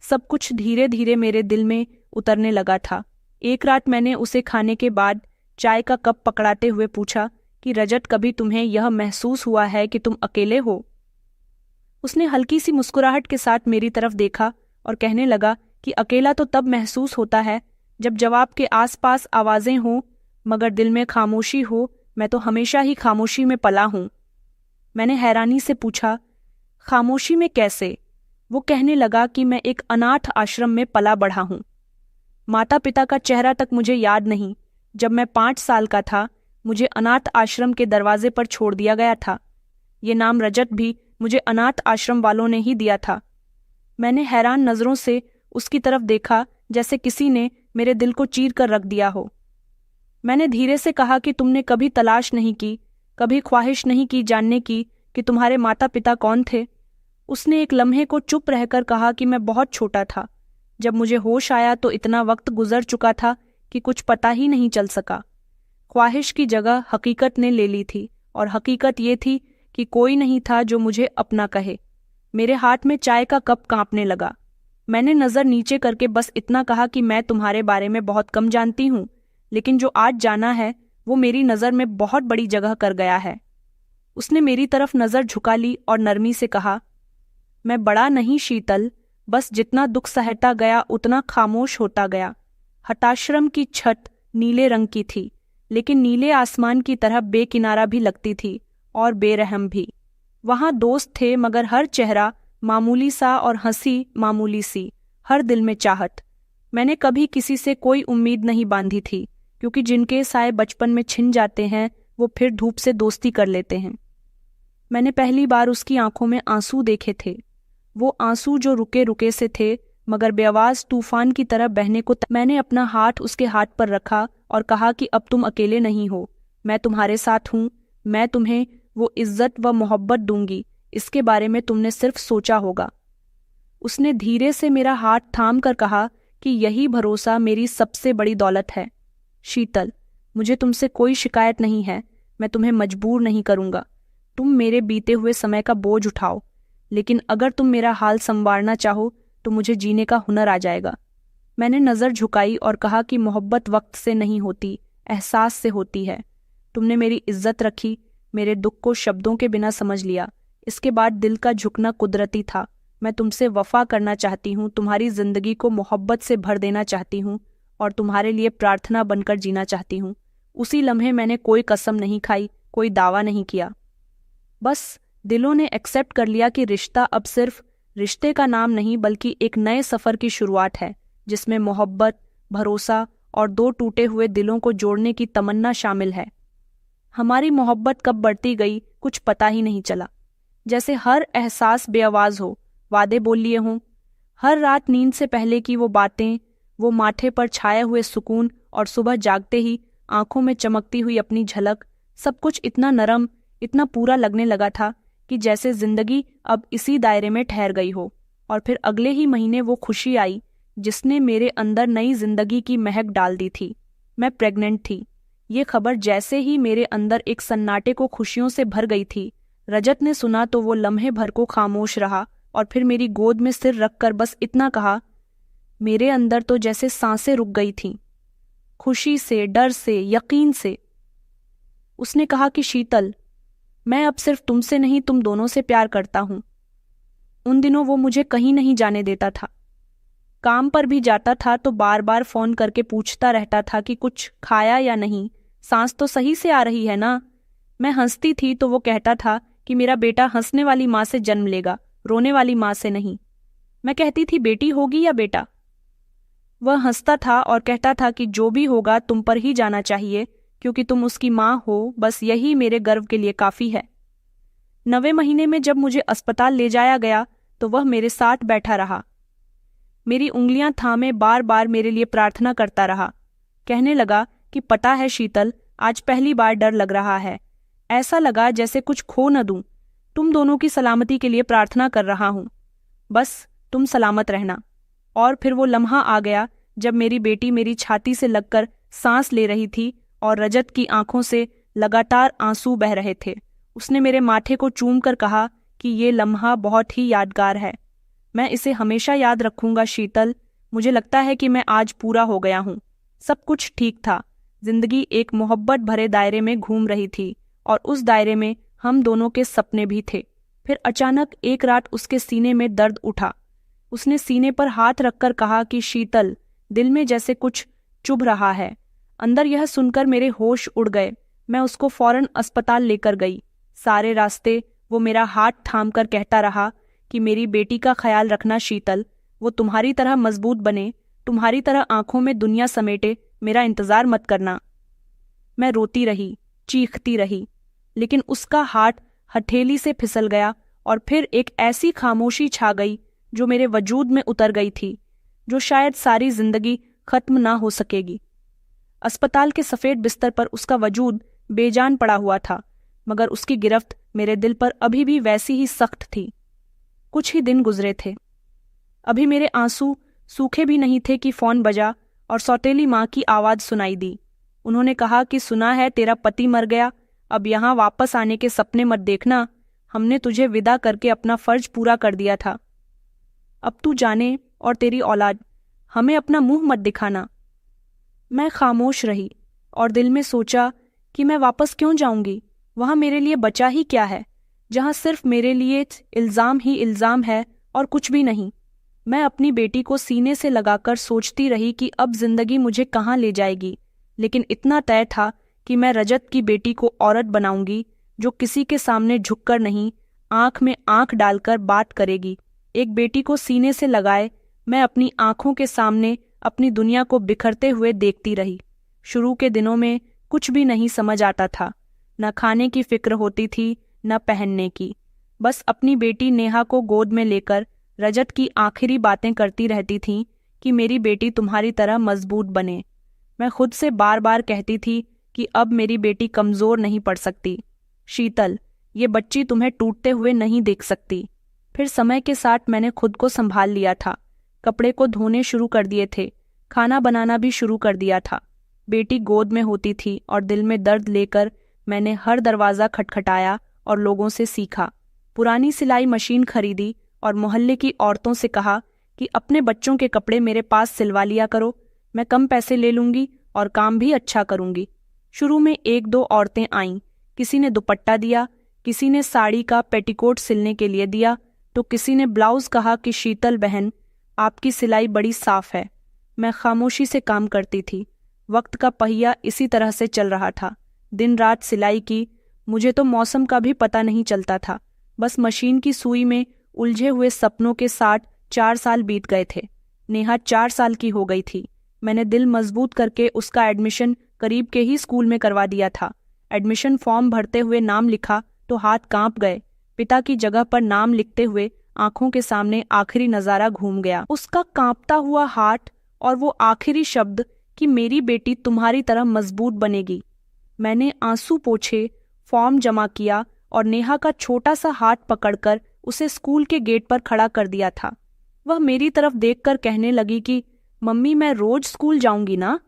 सब कुछ धीरे धीरे मेरे दिल में उतरने लगा था। एक रात मैंने उसे खाने के बाद चाय का कप पकड़ाते हुए पूछा कि रजत, कभी तुम्हें यह महसूस हुआ है कि तुम अकेले हो? उसने हल्की सी मुस्कुराहट के साथ मेरी तरफ देखा और कहने लगा कि अकेला तो तब महसूस होता है जब जवाब के आसपास आवाजें हों मगर दिल में खामोशी हो। मैं तो हमेशा ही खामोशी में पला हूं। मैंने हैरानी से पूछा, खामोशी में कैसे? वो कहने लगा कि मैं एक अनाथ आश्रम में पला बढ़ा हूं। माता पिता का चेहरा तक मुझे याद नहीं। जब मैं 5 साल का था मुझे अनाथ आश्रम के दरवाजे पर छोड़ दिया गया था। ये नाम रजत भी मुझे अनाथ आश्रम वालों ने ही दिया था। मैंने हैरान नजरों से उसकी तरफ देखा, जैसे किसी ने मेरे दिल को चीर कर रख दिया हो। मैंने धीरे से कहा कि तुमने कभी तलाश नहीं की, कभी ख्वाहिश नहीं की जानने की कि तुम्हारे माता पिता कौन थे? उसने एक लम्हे को चुप रहकर कहा कि मैं बहुत छोटा था। जब मुझे होश आया तो इतना वक्त गुजर चुका था कि कुछ पता ही नहीं चल सका। ख्वाहिश की जगह हकीकत ने ले ली थी और हकीकत ये थी कि कोई नहीं था जो मुझे अपना कहे। मेरे हाथ में चाय का कप कांपने लगा। मैंने नजर नीचे करके बस इतना कहा कि मैं तुम्हारे बारे में बहुत कम जानती हूँ, लेकिन जो आज जाना है वो मेरी नज़र में बहुत बड़ी जगह कर गया है। उसने मेरी तरफ नज़र झुका ली और नरमी से कहा, मैं बड़ा नहीं शीतल, बस जितना दुख सहता गया उतना खामोश होता गया। हताश्रम की छत नीले रंग की थी, लेकिन नीले आसमान की तरह बेकिनारा भी लगती थी और बेरहम भी। वहां दोस्त थे मगर हर चेहरा मामूली सा और हंसी मामूली सी, हर दिल में चाहत। मैंने कभी किसी से कोई उम्मीद नहीं बांधी थी, क्योंकि जिनके साए बचपन में छिन जाते हैं वो फिर धूप से दोस्ती कर लेते हैं। मैंने पहली बार उसकी आंखों में आंसू देखे थे, वो आंसू जो रुके रुके से थे मगर बेआवाज तूफान की तरह बहने को। मैंने अपना हाथ उसके हाथ पर रखा और कहा कि अब तुम अकेले नहीं हो, मैं तुम्हारे साथ हूँ। मैं तुम्हें वो इज्जत व मोहब्बत दूंगी, इसके बारे में तुमने सिर्फ सोचा होगा। उसने धीरे से मेरा हाथ थाम कर कहा कि यही भरोसा मेरी सबसे बड़ी दौलत है। शीतल, मुझे तुमसे कोई शिकायत नहीं है, मैं तुम्हें मजबूर नहीं करूंगा। तुम मेरे बीते हुए समय का बोझ उठाओ, लेकिन अगर तुम मेरा हाल संवारना चाहो तो मुझे जीने का हुनर आ जाएगा। मैंने नज़र झुकाई और कहा कि मोहब्बत वक्त से नहीं होती, एहसास से होती है। तुमने मेरी इज्जत रखी, मेरे दुख को शब्दों के बिना समझ लिया। इसके बाद दिल का झुकना कुदरती था। मैं तुमसे वफा करना चाहती हूँ, तुम्हारी जिंदगी को मोहब्बत से भर देना चाहती हूँ और तुम्हारे लिए प्रार्थना बनकर जीना चाहती हूँ। उसी लम्हे मैंने कोई कसम नहीं खाई, कोई दावा नहीं किया। बस दिलों ने एक्सेप्ट कर लिया कि रिश्ता अब सिर्फ रिश्ते का नाम नहीं बल्कि एक नए सफ़र की शुरुआत है, जिसमें मोहब्बत, भरोसा और दो टूटे हुए दिलों को जोड़ने की तमन्ना शामिल है। हमारी मोहब्बत कब बढ़ती गई कुछ पता ही नहीं चला। जैसे हर एहसास बेआवाज़ हो, वादे बोल लिए हों, हर रात नींद से पहले की वो बातें, वो माथे पर छाए हुए सुकून और सुबह जागते ही आंखों में चमकती हुई अपनी झलक, सब कुछ इतना नरम, इतना पूरा लगने लगा था कि जैसे जिंदगी अब इसी दायरे में ठहर गई हो। और फिर अगले ही महीने वो खुशी आई जिसने मेरे अंदर नई जिंदगी की महक डाल दी थी। मैं प्रेग्नेंट थी। ये खबर जैसे ही मेरे अंदर एक सन्नाटे को खुशियों से भर गई थी। रजत ने सुना तो वो लम्हे भर को खामोश रहा और फिर मेरी गोद में सिर रखकर बस इतना कहा। मेरे अंदर तो जैसे सांसें रुक गई थीं, खुशी से, डर से, यकीन से। उसने कहा कि शीतल, मैं अब सिर्फ तुमसे नहीं तुम दोनों से प्यार करता हूं। उन दिनों वो मुझे कहीं नहीं जाने देता था। काम पर भी जाता था तो बार बार फोन करके पूछता रहता था कि कुछ खाया या नहीं, सांस तो सही से आ रही है ना। मैं हंसती थी तो वो कहता था कि मेरा बेटा हंसने वाली माँ से जन्म लेगा, रोने वाली माँ से नहीं। मैं कहती थी बेटी होगी या बेटा। वह हंसता था और कहता था कि जो भी होगा तुम पर ही जाना चाहिए क्योंकि तुम उसकी माँ हो, बस यही मेरे गर्व के लिए काफ़ी है। 9वें महीने में जब मुझे अस्पताल ले जाया गया तो वह मेरे साथ बैठा रहा, मेरी उंगलियां थामे बार बार मेरे लिए प्रार्थना करता रहा। कहने लगा कि पता है शीतल, आज पहली बार डर लग रहा है। ऐसा लगा जैसे कुछ खो न दूं। तुम दोनों की सलामती के लिए प्रार्थना कर रहा हूं, बस तुम सलामत रहना। और फिर वो लम्हा आ गया जब मेरी बेटी मेरी छाती से लगकर सांस ले रही थी और रजत की आंखों से लगातार आंसू बह रहे थे। उसने मेरे माथे को चूम कर कहा कि ये लम्हा बहुत ही यादगार है, मैं इसे हमेशा याद रखूंगा शीतल। मुझे लगता है कि मैं आज पूरा हो गया हूँ। सब कुछ ठीक था। जिंदगी एक मोहब्बत भरे दायरे में घूम रही थी और उस दायरे में हम दोनों के सपने भी थे। फिर अचानक एक रात उसके सीने में दर्द उठा। उसने सीने पर हाथ रखकर कहा कि शीतल, दिल में जैसे कुछ चुभ रहा है। अंदर यह सुनकर मेरे होश उड़ गए। मैं उसको फौरन अस्पताल लेकर गई। सारे रास्ते वो मेरा हाथ थाम कर कहता रहा कि मेरी बेटी का ख्याल रखना शीतल, वो तुम्हारी तरह मजबूत बने, तुम्हारी तरह आंखों में दुनिया समेटे, मेरा इंतजार मत करना। मैं रोती रही, चीखती रही, लेकिन उसका हाथ हथेली से फिसल गया और फिर एक ऐसी खामोशी छा गई जो मेरे वजूद में उतर गई थी, जो शायद सारी जिंदगी खत्म ना हो सकेगी। अस्पताल के सफेद बिस्तर पर उसका वजूद बेजान पड़ा हुआ था, मगर उसकी गिरफ्त मेरे दिल पर अभी भी वैसी ही सख्त थी। कुछ ही दिन गुजरे थे, अभी मेरे आंसू सूखे भी नहीं थे कि फोन बजा और सौतेली माँ की आवाज़ सुनाई दी। उन्होंने कहा कि सुना है तेरा पति मर गया, अब यहाँ वापस आने के सपने मत देखना, हमने तुझे विदा करके अपना फर्ज पूरा कर दिया था। अब तू जाने और तेरी औलाद, हमें अपना मुंह मत दिखाना। मैं खामोश रही और दिल में सोचा कि मैं वापस क्यों जाऊंगी, वहाँ मेरे लिए बचा ही क्या है, जहाँ सिर्फ मेरे लिए इल्ज़ाम ही इल्ज़ाम है और कुछ भी नहीं। मैं अपनी बेटी को सीने से लगाकर सोचती रही कि अब जिंदगी मुझे कहाँ ले जाएगी, लेकिन इतना तय था कि मैं रजत की बेटी को औरत बनाऊंगी, जो किसी के सामने झुककर नहीं, आंख में आंख डालकर बात करेगी। एक बेटी को सीने से लगाए मैं अपनी आंखों के सामने अपनी दुनिया को बिखरते हुए देखती रही। शुरू के दिनों में कुछ भी नहीं समझ आता था, न खाने की फिक्र होती थी न पहनने की। बस अपनी बेटी नेहा को गोद में लेकर रजत की आखिरी बातें करती रहती थी कि मेरी बेटी तुम्हारी तरह मजबूत बने। मैं खुद से बार बार कहती थी कि अब मेरी बेटी कमज़ोर नहीं पड़ सकती। शीतल, ये बच्ची तुम्हें टूटते हुए नहीं देख सकती। फिर समय के साथ मैंने खुद को संभाल लिया था, कपड़े को धोने शुरू कर दिए थे, खाना बनाना भी शुरू कर दिया था। बेटी गोद में होती थी और दिल में दर्द लेकर मैंने हर दरवाज़ा खटखटाया और लोगों से सीखा। पुरानी सिलाई मशीन खरीदी और मोहल्ले की औरतों से कहा कि अपने बच्चों के कपड़े मेरे पास सिलवा लिया करो, मैं कम पैसे ले लूँगी और काम भी अच्छा करूँगी। शुरू में 1-2 औरतें आईं, किसी ने दुपट्टा दिया, किसी ने साड़ी का पेटीकोट सिलने के लिए दिया, तो किसी ने ब्लाउज कहा कि शीतल बहन, आपकी सिलाई बड़ी साफ है। मैं खामोशी से काम करती थी। वक्त का पहिया इसी तरह से चल रहा था। दिन रात सिलाई की। मुझे तो मौसम का भी पता नहीं चलता था। बस मशीन की सुई में उलझे हुए सपनों के साथ 4 साल बीत गए थे। नेहा 4 साल की हो गई थी। मैंने दिल मजबूत करके उसका एडमिशन करीब के ही स्कूल में करवा दिया था। एडमिशन फॉर्म भरते हुए नाम लिखा तो हाथ कांप गए। पिता की जगह पर नाम लिखते हुए आंखों के सामने आखिरी नजारा घूम गया। उसका कांपता हुआ हाथ और वो आखिरी शब्द कि मेरी बेटी तुम्हारी तरह मजबूत बनेगी। मैंने आंसू पोंछे, फॉर्म जमा किया और नेहा का छोटा सा हाथ पकड़कर उसे स्कूल के गेट पर खड़ा कर दिया था। वह मेरी तरफ देखकर कहने लगी कि मम्मी, मैं रोज स्कूल जाऊंगी ना?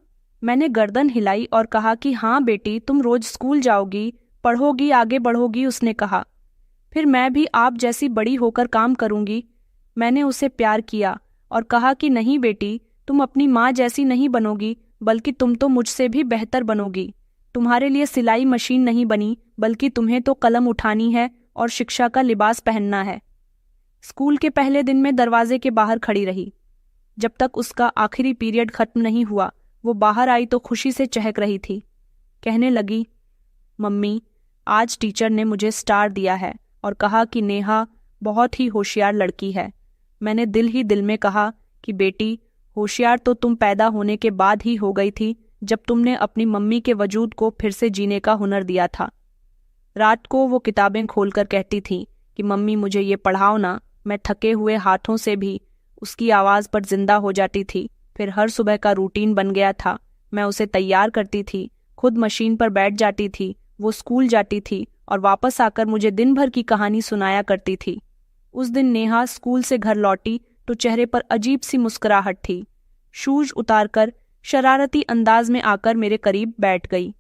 मैंने गर्दन हिलाई और कहा कि हाँ बेटी, तुम रोज स्कूल जाओगी, पढ़ोगी, आगे बढ़ोगी। उसने कहा, फिर मैं भी आप जैसी बड़ी होकर काम करूंगी। मैंने उसे प्यार किया और कहा कि नहीं बेटी, तुम अपनी माँ जैसी नहीं बनोगी, बल्कि तुम तो मुझसे भी बेहतर बनोगी। तुम्हारे लिए सिलाई मशीन नहीं बनी, बल्कि तुम्हें तो कलम उठानी है और शिक्षा का लिबास पहनना है। स्कूल के पहले दिन में दरवाजे के बाहर खड़ी रही। जब तक उसका आखिरी पीरियड खत्म नहीं हुआ, वो बाहर आई तो खुशी से चहक रही थी। कहने लगी, मम्मी, आज टीचर ने मुझे स्टार दिया है और कहा कि नेहा बहुत ही होशियार लड़की है। मैंने दिल ही दिल में कहा कि बेटी, होशियार तो तुम पैदा होने के बाद ही हो गई थी, जब तुमने अपनी मम्मी के वजूद को फिर से जीने का हुनर दिया था। रात को वो किताबें खोलकर कहती थी कि मम्मी मुझे ये पढ़ाओ ना। मैं थके हुए हाथों से भी उसकी आवाज़ पर जिंदा हो जाती थी। फिर हर सुबह का रूटीन बन गया था। मैं उसे तैयार करती थी, खुद मशीन पर बैठ जाती थी, वो स्कूल जाती थी और वापस आकर मुझे दिन भर की कहानी सुनाया करती थी। उस दिन नेहा स्कूल से घर लौटी तो चेहरे पर अजीब सी मुस्कुराहट थी। शूज उतारकर शरारती अंदाज में आकर मेरे करीब बैठ गई।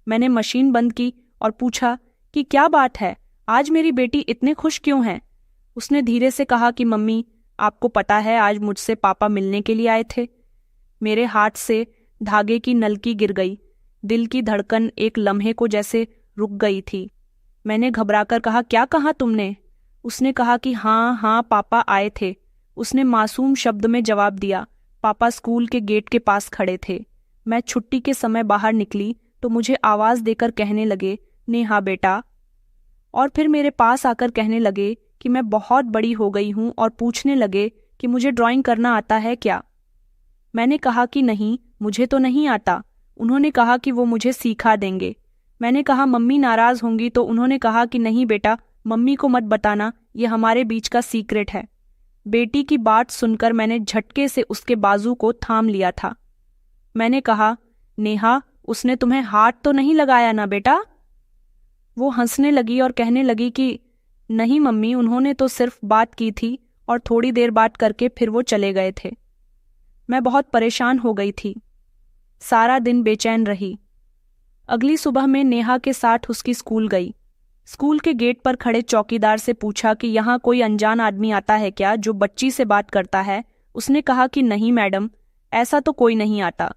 मैंने मशीन बंद की और पूछा कि क्या बात है, आज मेरी बेटी इतने खुश क्यों है? उसने धीरे से कहा कि मम्मी, आपको पता है आज मुझसे पापा मिलने के लिए आए थे। मेरे हाथ से धागे की नलकी गिर गई। दिल की धड़कन एक लम्हे को जैसे रुक गई थी। मैंने घबराकर कहा, क्या कहा तुमने? उसने कहा कि हाँ हाँ, पापा आए थे। उसने मासूम शब्द में जवाब दिया। पापा स्कूल के गेट के पास खड़े थे। मैं छुट्टी के समय बाहर निकली तो मुझे आवाज़ देकर कहने लगे, नेहा बेटा। और फिर मेरे पास आकर कहने लगे कि मैं बहुत बड़ी हो गई हूँ और पूछने लगे कि मुझे ड्राइंग करना आता है क्या। मैंने कहा कि नहीं, मुझे तो नहीं आता। उन्होंने कहा कि वो मुझे सिखा देंगे। मैंने कहा मम्मी नाराज़ होंगी, तो उन्होंने कहा कि नहीं बेटा, मम्मी को मत बताना, ये हमारे बीच का सीक्रेट है। बेटी की बात सुनकर मैंने झटके से उसके बाजू को थाम लिया था। मैंने कहा, नेहा, उसने तुम्हें हाथ तो नहीं लगाया ना बेटा? वो हंसने लगी और कहने लगी कि नहीं मम्मी, उन्होंने तो सिर्फ बात की थी और थोड़ी देर बात करके फिर वो चले गए थे। मैं बहुत परेशान हो गई थी। सारा दिन बेचैन रही। अगली सुबह मैं नेहा के साथ उसकी स्कूल गई। स्कूल के गेट पर खड़े चौकीदार से पूछा कि यहाँ कोई अनजान आदमी आता है क्या जो बच्ची से बात करता है? उसने कहा कि नहीं मैडम, ऐसा तो कोई नहीं आता।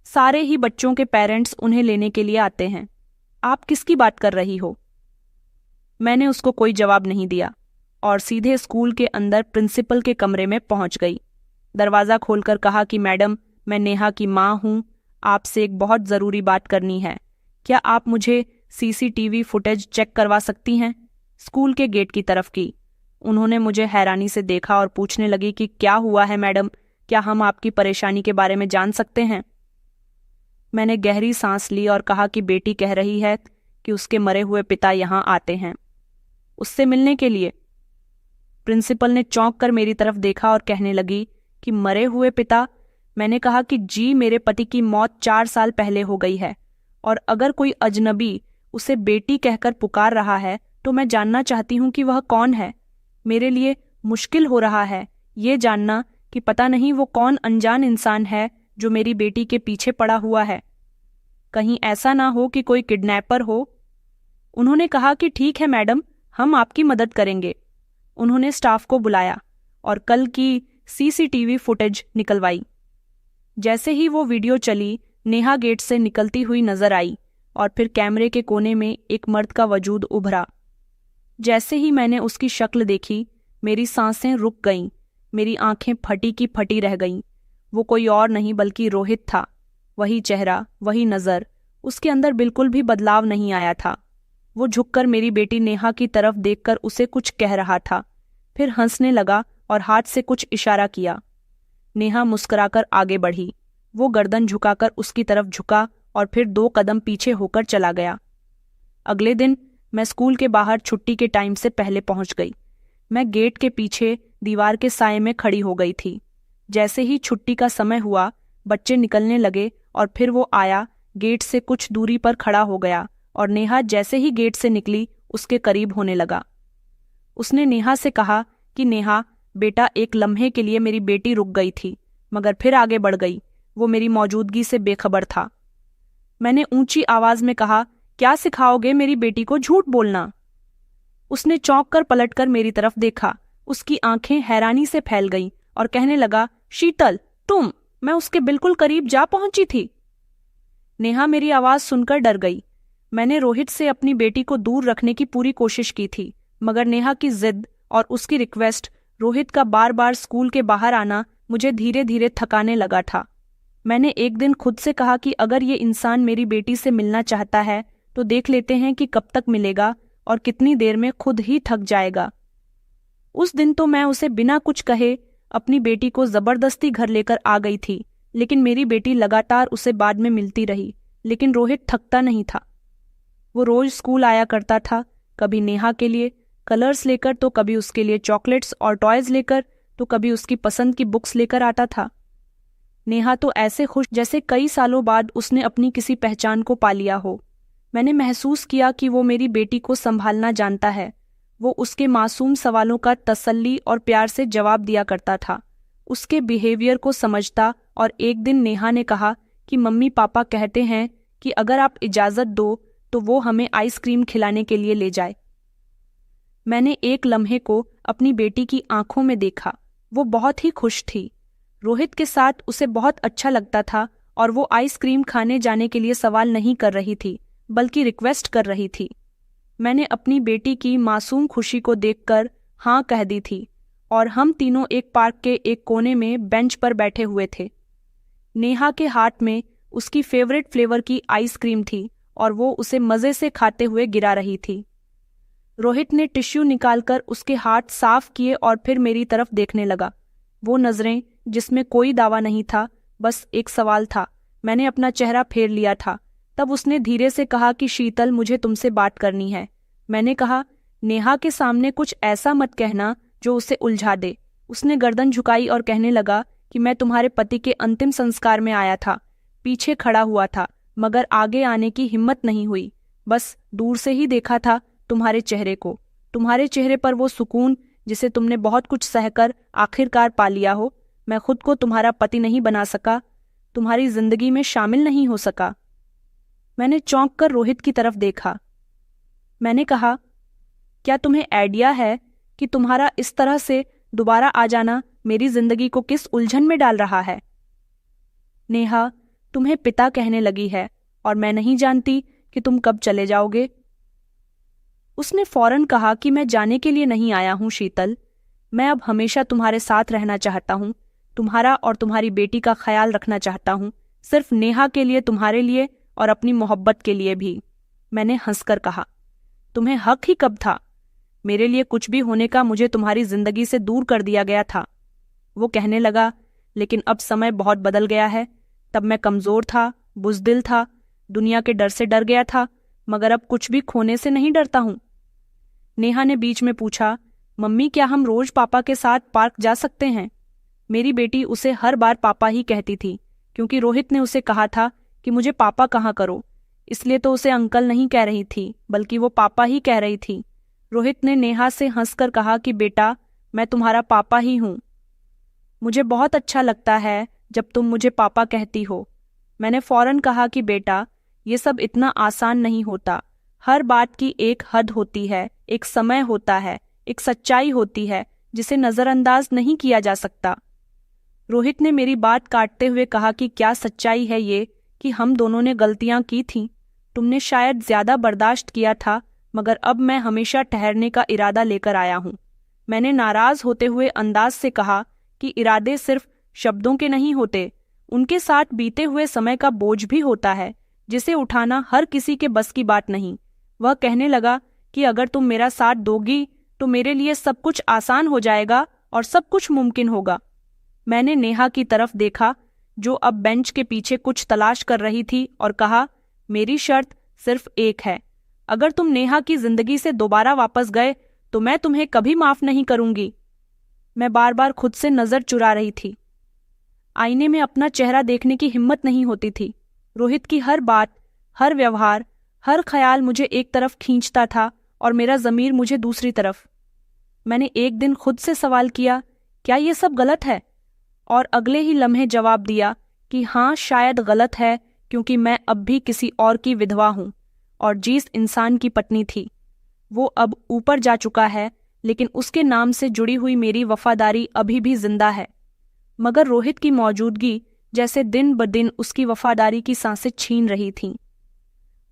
सारे ही बच्चों के पेरेंट्स उन्हें लेने के लिए आते हैं। आप किसकी बात कर रही हो? मैंने उसको कोई जवाब नहीं दिया और सीधे स्कूल के अंदर प्रिंसिपल के कमरे में पहुंच गई। दरवाज़ा खोलकर कहा कि मैडम, मैं नेहा की माँ हूँ, आपसे एक बहुत ज़रूरी बात करनी है। क्या आप मुझे सीसीटीवी फुटेज चेक करवा सकती हैं? स्कूल के गेट की तरफ की। उन्होंने मुझे हैरानी से देखा और पूछने लगी कि क्या हुआ है मैडम, क्या हम आपकी परेशानी के बारे में जान सकते हैं? मैंने गहरी सांस ली और कहा कि बेटी कह रही है कि उसके मरे हुए पिता यहाँ आते हैं उससे मिलने के लिए। प्रिंसिपल ने चौंक कर मेरी तरफ देखा और कहने लगी कि मरे हुए पिता? मैंने कहा कि जी, मेरे पति की मौत 4 साल पहले हो गई है और अगर कोई अजनबी उसे बेटी कहकर पुकार रहा है तो मैं जानना चाहती हूँ कि वह कौन है। मेरे लिए मुश्किल हो रहा है ये जानना कि पता नहीं वो कौन अनजान इंसान है जो मेरी बेटी के पीछे पड़ा हुआ है। कहीं ऐसा ना हो कि कोई किडनैपर हो। उन्होंने कहा कि ठीक है मैडम, हम आपकी मदद करेंगे। उन्होंने स्टाफ को बुलाया और कल की सीसीटीवी फुटेज निकलवाई। जैसे ही वो वीडियो चली, नेहा गेट से निकलती हुई नजर आई। और फिर कैमरे के कोने में एक मर्द का वजूद उभरा। जैसे ही मैंने उसकी शक्ल देखी, मेरी सांसें रुक गईं, मेरी आंखें फटी की फटी रह गईं। वो कोई और नहीं बल्कि रोहित था। वही चेहरा, वही नज़र, उसके अंदर बिल्कुल भी बदलाव नहीं आया था। वो झुककर मेरी बेटी नेहा की तरफ देखकर उसे कुछ कह रहा था, फिर हंसने लगा और हाथ से कुछ इशारा किया। नेहा मुस्कुराकर आगे बढ़ी। वो गर्दन झुकाकर उसकी तरफ झुका और फिर 2 कदम पीछे होकर चला गया। अगले दिन मैं स्कूल के बाहर छुट्टी के टाइम से पहले पहुंच गई। मैं गेट के पीछे दीवार के साए में खड़ी हो गई थी। जैसे ही छुट्टी का समय हुआ, बच्चे निकलने लगे और फिर वो आया, गेट से कुछ दूरी पर खड़ा हो गया और नेहा जैसे ही गेट से निकली उसके करीब होने लगा। उसने नेहा से कहा कि नेहा बेटा, एक लम्हे के लिए मेरी बेटी रुक गई थी मगर फिर आगे बढ़ गई। वो मेरी मौजूदगी से बेखबर था। मैंने ऊंची आवाज में कहा, क्या सिखाओगे मेरी बेटी को झूठ बोलना? उसने चौंक कर पलटकर मेरी तरफ देखा। उसकी आंखें हैरानी से फैल गईं और कहने लगा, शीतल तुम? मैं उसके बिल्कुल करीब जा पहुंची थी। नेहा मेरी आवाज सुनकर डर गई। मैंने रोहित से अपनी बेटी को दूर रखने की पूरी कोशिश की थी, मगर नेहा की जिद और उसकी रिक्वेस्ट, रोहित का बार बार स्कूल के बाहर आना मुझे धीरे धीरे थकाने लगा था। मैंने एक दिन खुद से कहा कि अगर ये इंसान मेरी बेटी से मिलना चाहता है तो देख लेते हैं कि कब तक मिलेगा और कितनी देर में खुद ही थक जाएगा। उस दिन तो मैं उसे बिना कुछ कहे अपनी बेटी को जबरदस्ती घर लेकर आ गई थी, लेकिन मेरी बेटी लगातार उसे बाद में मिलती रही। लेकिन रोहित थकता नहीं था। वो रोज स्कूल आया करता था, कभी नेहा के लिए कलर्स लेकर, तो कभी उसके लिए चॉकलेट्स और टॉयज लेकर, तो कभी उसकी पसंद की बुक्स लेकर आता था। नेहा तो ऐसे खुश जैसे कई सालों बाद उसने अपनी किसी पहचान को पा लिया हो। मैंने महसूस किया कि वो मेरी बेटी को संभालना जानता है। वो उसके मासूम सवालों का तसल्ली और प्यार से जवाब दिया करता था, उसके बिहेवियर को समझता। और एक दिन नेहा ने कहा कि मम्मी पापा कहते हैं कि अगर आप इजाज़त दो तो वो हमें आइसक्रीम खिलाने के लिए ले जाए। मैंने एक लम्हे को अपनी बेटी की आंखों में देखा। वो बहुत ही खुश थी। रोहित के साथ उसे बहुत अच्छा लगता था और वो आइसक्रीम खाने जाने के लिए सवाल नहीं कर रही थी, बल्कि रिक्वेस्ट कर रही थी। मैंने अपनी बेटी की मासूम खुशी को देखकर हाँ कह दी थी और हम तीनों एक पार्क के एक कोने में बेंच पर बैठे हुए थे। नेहा के हाथ में उसकी फेवरेट फ्लेवर की आइसक्रीम थी और वो उसे मज़े से खाते हुए गिरा रही थी। रोहित ने टिश्यू निकालकर उसके हाथ साफ किए और फिर मेरी तरफ देखने लगा। वो नज़रें जिसमें कोई दावा नहीं था, बस एक सवाल था। मैंने अपना चेहरा फेर लिया था। तब उसने धीरे से कहा कि शीतल, मुझे तुमसे बात करनी है। मैंने कहा, नेहा के सामने कुछ ऐसा मत कहना जो उसे उलझा दे। उसने गर्दन झुकाई और कहने लगा कि मैं तुम्हारे पति के अंतिम संस्कार में आया था, पीछे खड़ा हुआ था, मगर आगे आने की हिम्मत नहीं हुई। बस दूर से ही देखा था तुम्हारे चेहरे को, तुम्हारे चेहरे पर वो सुकून जिसे तुमने बहुत कुछ सहकर आखिरकार पा लिया हो। मैं खुद को तुम्हारा पति नहीं बना सका, तुम्हारी जिंदगी में शामिल नहीं हो सका। मैंने चौंक कर रोहित की तरफ देखा। मैंने कहा, क्या तुम्हें आइडिया है कि तुम्हारा इस तरह से दोबारा आ जाना मेरी जिंदगी को किस उलझन में डाल रहा है? नेहा तुम्हें पिता कहने लगी है और मैं नहीं जानती कि तुम कब चले जाओगे। उसने फौरन कहा कि मैं जाने के लिए नहीं आया हूं शीतल, मैं अब हमेशा तुम्हारे साथ रहना चाहता हूं, तुम्हारा और तुम्हारी बेटी का ख्याल रखना चाहता हूं, सिर्फ नेहा के लिए, तुम्हारे लिए और अपनी मोहब्बत के लिए भी। मैंने हंसकर कहा, तुम्हें हक ही कब था? मेरे लिए कुछ भी होने का मुझे तुम्हारी जिंदगी से दूर कर दिया गया था। वो कहने लगा, लेकिन अब समय बहुत बदल गया है। तब मैं कमजोर था, बुज़दिल था, दुनिया के डर से डर गया था, मगर अब कुछ भी खोने से नहीं डरता हूं। नेहा ने बीच में पूछा, मम्मी क्या हम रोज पापा के साथ पार्क जा सकते हैं? मेरी बेटी उसे हर बार पापा ही कहती थी, क्योंकि रोहित ने उसे कहा था कि मुझे पापा कहाँ करो, इसलिए तो उसे अंकल नहीं कह रही थी, बल्कि वो पापा ही कह रही थी। रोहित ने नेहा से हंसकर कहा कि बेटा, मैं तुम्हारा पापा ही हूँ। मुझे बहुत अच्छा लगता है जब तुम मुझे पापा कहती हो। मैंने फौरन कहा कि बेटा, ये सब इतना आसान नहीं होता। हर बात की एक हद होती है, एक समय होता है, एक सच्चाई होती है जिसे नज़रअंदाज नहीं किया जा सकता। रोहित ने मेरी बात काटते हुए कहा कि क्या सच्चाई है ये कि हम दोनों ने गलतियां की थीं, तुमने शायद ज्यादा बर्दाश्त किया था, मगर अब मैं हमेशा ठहरने का इरादा लेकर आया हूँ। मैंने नाराज होते हुए अंदाज से कहा कि इरादे सिर्फ शब्दों के नहीं होते, उनके साथ बीते हुए समय का बोझ भी होता है, जिसे उठाना हर किसी के बस की बात नहीं। वह कहने लगा कि अगर तुम मेरा साथ दोगी तो मेरे लिए सब कुछ आसान हो जाएगा और सब कुछ मुमकिन होगा। मैंने नेहा की तरफ देखा, जो अब बेंच के पीछे कुछ तलाश कर रही थी, और कहा, मेरी शर्त सिर्फ एक है। अगर तुम नेहा की जिंदगी से दोबारा वापस गए तो मैं तुम्हें कभी माफ नहीं करूंगी। मैं बार बार खुद से नजर चुरा रही थी। आईने में अपना चेहरा देखने की हिम्मत नहीं होती थी। रोहित की हर बात, हर व्यवहार, हर ख्याल मुझे एक तरफ खींचता था और मेरा ज़मीर मुझे दूसरी तरफ। मैंने एक दिन खुद से सवाल किया, क्या ये सब गलत है? और अगले ही लम्हे जवाब दिया कि हाँ, शायद गलत है, क्योंकि मैं अब भी किसी और की विधवा हूँ, और जिस इंसान की पत्नी थी वो अब ऊपर जा चुका है, लेकिन उसके नाम से जुड़ी हुई मेरी वफादारी अभी भी जिंदा है। मगर रोहित की मौजूदगी जैसे दिन ब दिन उसकी वफादारी की सांसें छीन रही थीं।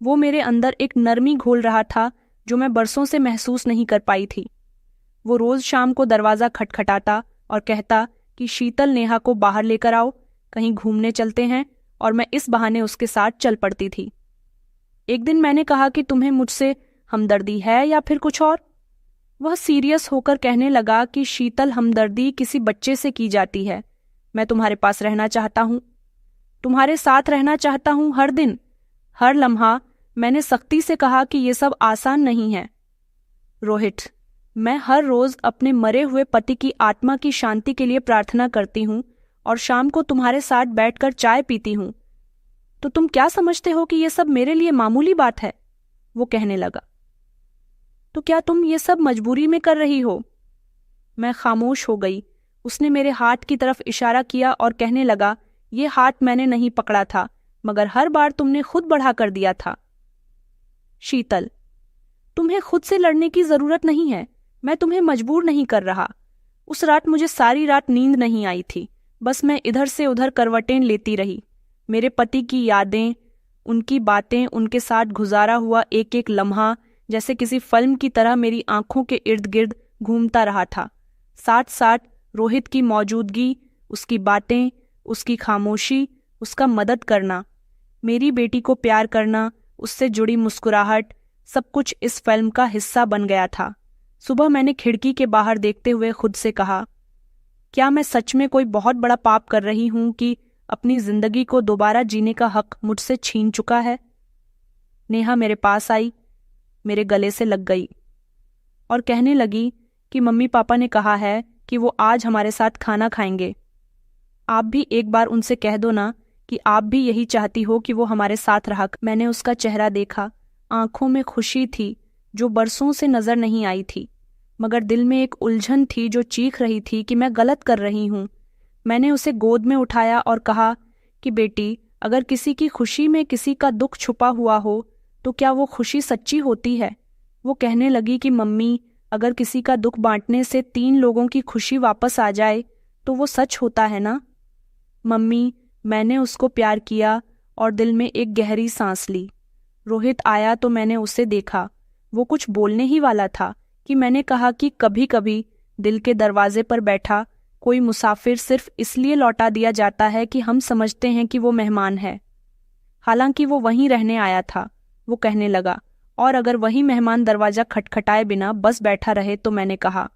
वो मेरे अंदर एक नरमी घोल रहा था जो मैं बरसों से महसूस नहीं कर पाई थी। वो रोज शाम को दरवाज़ा खटखटाता और कहता कि शीतल, नेहा को बाहर लेकर आओ, कहीं घूमने चलते हैं, और मैं इस बहाने उसके साथ चल पड़ती थी। एक दिन मैंने कहा कि तुम्हें मुझसे हमदर्दी है या फिर कुछ और? वह सीरियस होकर कहने लगा कि शीतल, हमदर्दी किसी बच्चे से की जाती है। मैं तुम्हारे पास रहना चाहता हूँ, तुम्हारे साथ रहना चाहता हूँ, हर दिन, हर लम्हा। मैंने सख्ती से कहा कि ये सब आसान नहीं है। रोहित, मैं हर रोज अपने मरे हुए पति की आत्मा की शांति के लिए प्रार्थना करती हूँ और शाम को तुम्हारे साथ बैठकर चाय पीती हूँ, तो तुम क्या समझते हो कि ये सब मेरे लिए मामूली बात है? वो कहने लगा। तो क्या तुम ये सब मजबूरी में कर रही हो? मैं खामोश हो गई। उसने मेरे हाथ की तरफ इशारा किया और कहने लगा, ये हाथ मैंने नहीं पकड़ा था, मगर हर बार तुमने खुद बढ़ा कर दिया था। शीतल, तुम्हें खुद से लड़ने की जरूरत नहीं है, मैं तुम्हें मजबूर नहीं कर रहा। उस रात मुझे सारी रात नींद नहीं आई थी, बस मैं इधर से उधर करवटें लेती रही। मेरे पति की यादें, उनकी बातें, उनके साथ गुजारा हुआ एक एक लम्हा जैसे किसी फिल्म की तरह मेरी आंखों के इर्द गिर्द घूमता रहा था। साथ साथ रोहित की मौजूदगी, उसकी बातें, उसकी खामोशी, उसका मदद करना, मेरी बेटी को प्यार करना, उससे जुड़ी मुस्कुराहट, सब कुछ इस फिल्म का हिस्सा बन गया था। सुबह मैंने खिड़की के बाहर देखते हुए खुद से कहा, क्या मैं सच में कोई बहुत बड़ा पाप कर रही हूं कि अपनी जिंदगी को दोबारा जीने का हक मुझसे छीन चुका है? नेहा मेरे पास आई, मेरे गले से लग गई और कहने लगी कि मम्मी पापा ने कहा है कि वो आज हमारे साथ खाना खाएंगे। आप भी एक बार उनसे कह दो ना कि आप भी यही चाहती हो कि वो हमारे साथ रहा। मैंने उसका चेहरा देखा, आंखों में खुशी थी जो बरसों से नजर नहीं आई थी, मगर दिल में एक उलझन थी जो चीख रही थी कि मैं गलत कर रही हूँ। मैंने उसे गोद में उठाया और कहा कि बेटी, अगर किसी की खुशी में किसी का दुख छुपा हुआ हो तो क्या वो खुशी सच्ची होती है? वो कहने लगी कि मम्मी, अगर किसी का दुख बांटने से 3 लोगों की खुशी वापस आ जाए तो वो सच होता है ना? मम्मी, मैंने उसको प्यार किया और दिल में एक गहरी सांस ली। रोहित आया तो मैंने उसे देखा। वो कुछ बोलने ही वाला था कि मैंने कहा कि कभी कभी दिल के दरवाजे पर बैठा कोई मुसाफिर सिर्फ इसलिए लौटा दिया जाता है कि हम समझते हैं कि वो मेहमान है, हालांकि वो वहीं रहने आया था। वो कहने लगा, और अगर वही मेहमान दरवाजा खटखटाए बिना बस बैठा रहे तो मैंने कहा,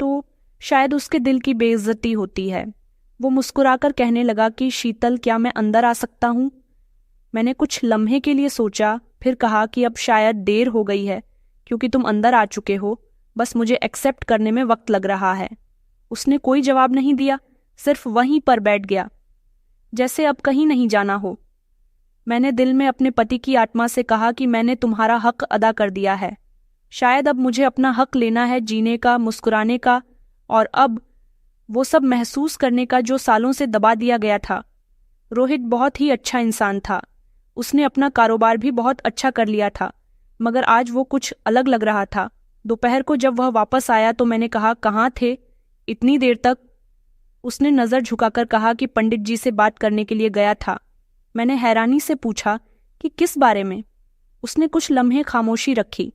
तो शायद उसके दिल की बेइज्जती होती है। वो मुस्कुराकर कहने लगा कि शीतल, क्या मैं अंदर आ सकता हूँ? मैंने कुछ लम्हे के लिए सोचा, फिर कहा कि अब शायद देर हो गई है, क्योंकि तुम अंदर आ चुके हो, बस मुझे एक्सेप्ट करने में वक्त लग रहा है। उसने कोई जवाब नहीं दिया, सिर्फ वहीं पर बैठ गया, जैसे अब कहीं नहीं जाना हो। मैंने दिल में अपने पति की आत्मा से कहा कि मैंने तुम्हारा हक अदा कर दिया है, शायद अब मुझे अपना हक लेना है, जीने का, मुस्कुराने का, और अब वो सब महसूस करने का जो सालों से दबा दिया गया था। रोहित बहुत ही अच्छा इंसान था, उसने अपना कारोबार भी बहुत अच्छा कर लिया था, मगर आज वो कुछ अलग लग रहा था। दोपहर को जब वह वापस आया तो मैंने कहा, कहाँ थे इतनी देर तक? उसने नज़र झुकाकर कहा कि पंडित जी से बात करने के लिए गया था। मैंने हैरानी से पूछा कि किस बारे में। उसने कुछ लम्हे खामोशी रखी,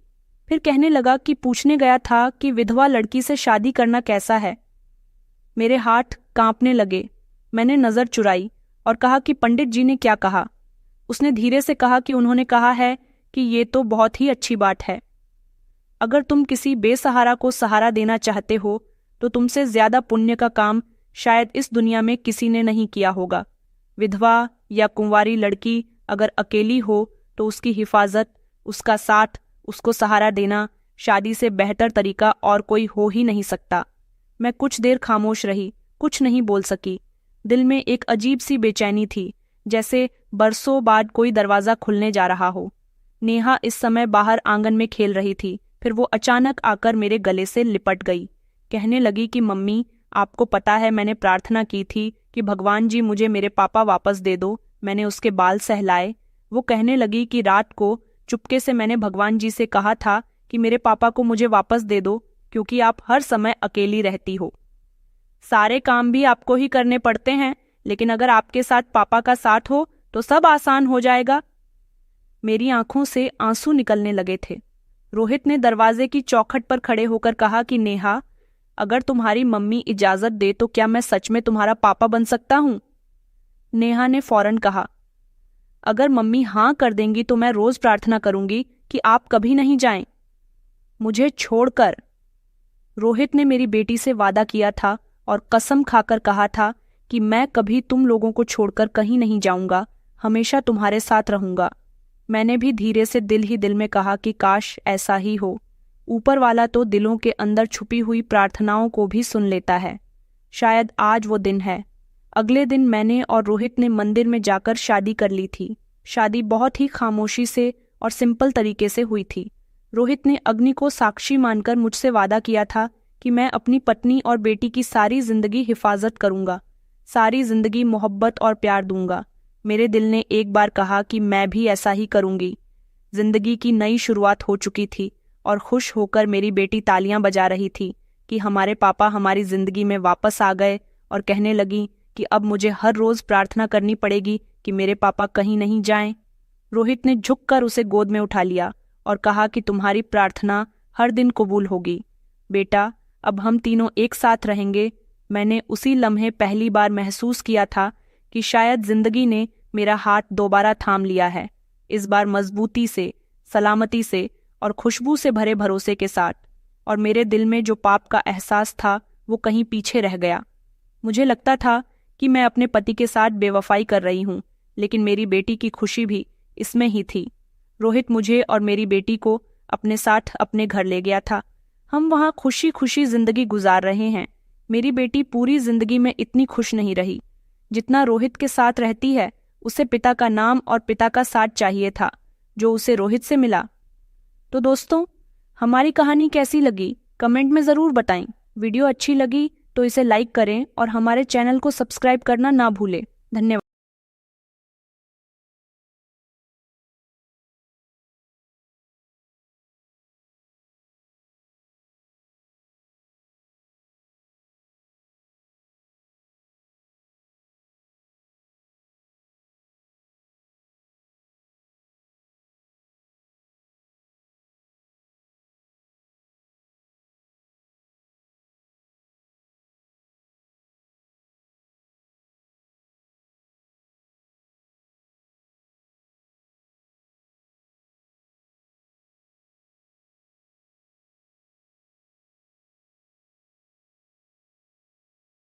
फिर कहने लगा कि पूछने गया था कि विधवा लड़की से शादी करना कैसा है। मेरे हाथ कांपने लगे। मैंने नज़र चुराई और कहा कि पंडित जी ने क्या कहा। उसने धीरे से कहा कि उन्होंने कहा है कि ये तो बहुत ही अच्छी बात है। अगर तुम किसी बेसहारा को सहारा देना चाहते हो तो तुमसे ज्यादा पुण्य का काम शायद इस दुनिया में किसी ने नहीं किया होगा। विधवा या कुंवारी लड़की अगर अकेली हो तो उसकी हिफाजत, उसका साथ, उसको सहारा देना शादी से बेहतर तरीका और कोई हो ही नहीं सकता। मैं कुछ देर खामोश रही, कुछ नहीं बोल सकी। दिल में एक अजीब सी बेचैनी थी, जैसे बरसों बाद कोई दरवाजा खुलने जा रहा हो। नेहा इस समय बाहर आंगन में खेल रही थी। फिर वो अचानक आकर मेरे गले से लिपट गई। कहने लगी कि मम्मी, आपको पता है मैंने प्रार्थना की थी कि भगवान जी मुझे मेरे पापा वापस दे दो। मैंने उसके बाल सहलाए। वो कहने लगी कि रात को चुपके से मैंने भगवान जी से कहा था कि मेरे पापा को मुझे वापस दे दो, क्योंकि आप हर समय अकेली रहती हो। सारे काम भी आपको ही करने पड़ते हैं, लेकिन अगर आपके साथ पापा का साथ हो तो सब आसान हो जाएगा। मेरी आंखों से आंसू निकलने लगे थे। रोहित ने दरवाजे की चौखट पर खड़े होकर कहा कि नेहा, अगर तुम्हारी मम्मी इजाजत दे तो क्या मैं सच में तुम्हारा पापा बन सकता हूं? नेहा ने फौरन कहा, अगर मम्मी हाँ कर देंगी तो मैं रोज प्रार्थना करूंगी कि आप कभी नहीं जाएं, मुझे छोड़कर। रोहित ने मेरी बेटी से वादा किया था और कसम खाकर कहा था कि मैं कभी तुम लोगों को छोड़कर कहीं नहीं जाऊंगा, हमेशा तुम्हारे साथ रहूंगा। मैंने भी धीरे से दिल ही दिल में कहा कि काश ऐसा ही हो। ऊपर वाला तो दिलों के अंदर छुपी हुई प्रार्थनाओं को भी सुन लेता है। शायद आज वो दिन है। अगले दिन मैंने और रोहित ने मंदिर में जाकर शादी कर ली थी। शादी बहुत ही खामोशी से और सिंपल तरीके से हुई थी। रोहित ने अग्नि को साक्षी मानकर मुझसे वादा किया था कि मैं अपनी पत्नी और बेटी की सारी जिंदगी हिफाजत करूंगा, सारी जिंदगी मोहब्बत और प्यार दूंगा। मेरे दिल ने एक बार कहा कि मैं भी ऐसा ही करूंगी। जिंदगी की नई शुरुआत हो चुकी थी और खुश होकर मेरी बेटी तालियां बजा रही थी कि हमारे पापा हमारी जिंदगी में वापस आ गए, और कहने लगी कि अब मुझे हर रोज प्रार्थना करनी पड़ेगी कि मेरे पापा कहीं नहीं जाएं। रोहित ने झुककर उसे गोद में उठा लिया और कहा कि तुम्हारी प्रार्थना हर दिन कबूल होगी। बेटा, अब हम तीनों एक साथ रहेंगे। मैंने उसी लम्हे पहली बार महसूस किया था कि शायद जिंदगी ने मेरा हाथ दोबारा थाम लिया है, इस बार मजबूती से, सलामती से और खुशबू से भरे भरोसे के साथ। और मेरे दिल में जो पाप का एहसास था वो कहीं पीछे रह गया। मुझे लगता था कि मैं अपने पति के साथ बेवफाई कर रही हूँ, लेकिन मेरी बेटी की खुशी भी इसमें ही थी। रोहित मुझे और मेरी बेटी को अपने साथ अपने घर ले गया था। हम वहाँ खुशी खुशी जिंदगी गुजार रहे हैं। मेरी बेटी पूरी जिंदगी में इतनी खुश नहीं रही जितना रोहित के साथ रहती है। उसे पिता का नाम और पिता का साथ चाहिए था, जो उसे रोहित से मिला। तो दोस्तों, हमारी कहानी कैसी लगी कमेंट में ज़रूर बताएं। वीडियो अच्छी लगी तो इसे लाइक करें और हमारे चैनल को सब्सक्राइब करना ना भूलें। धन्यवाद।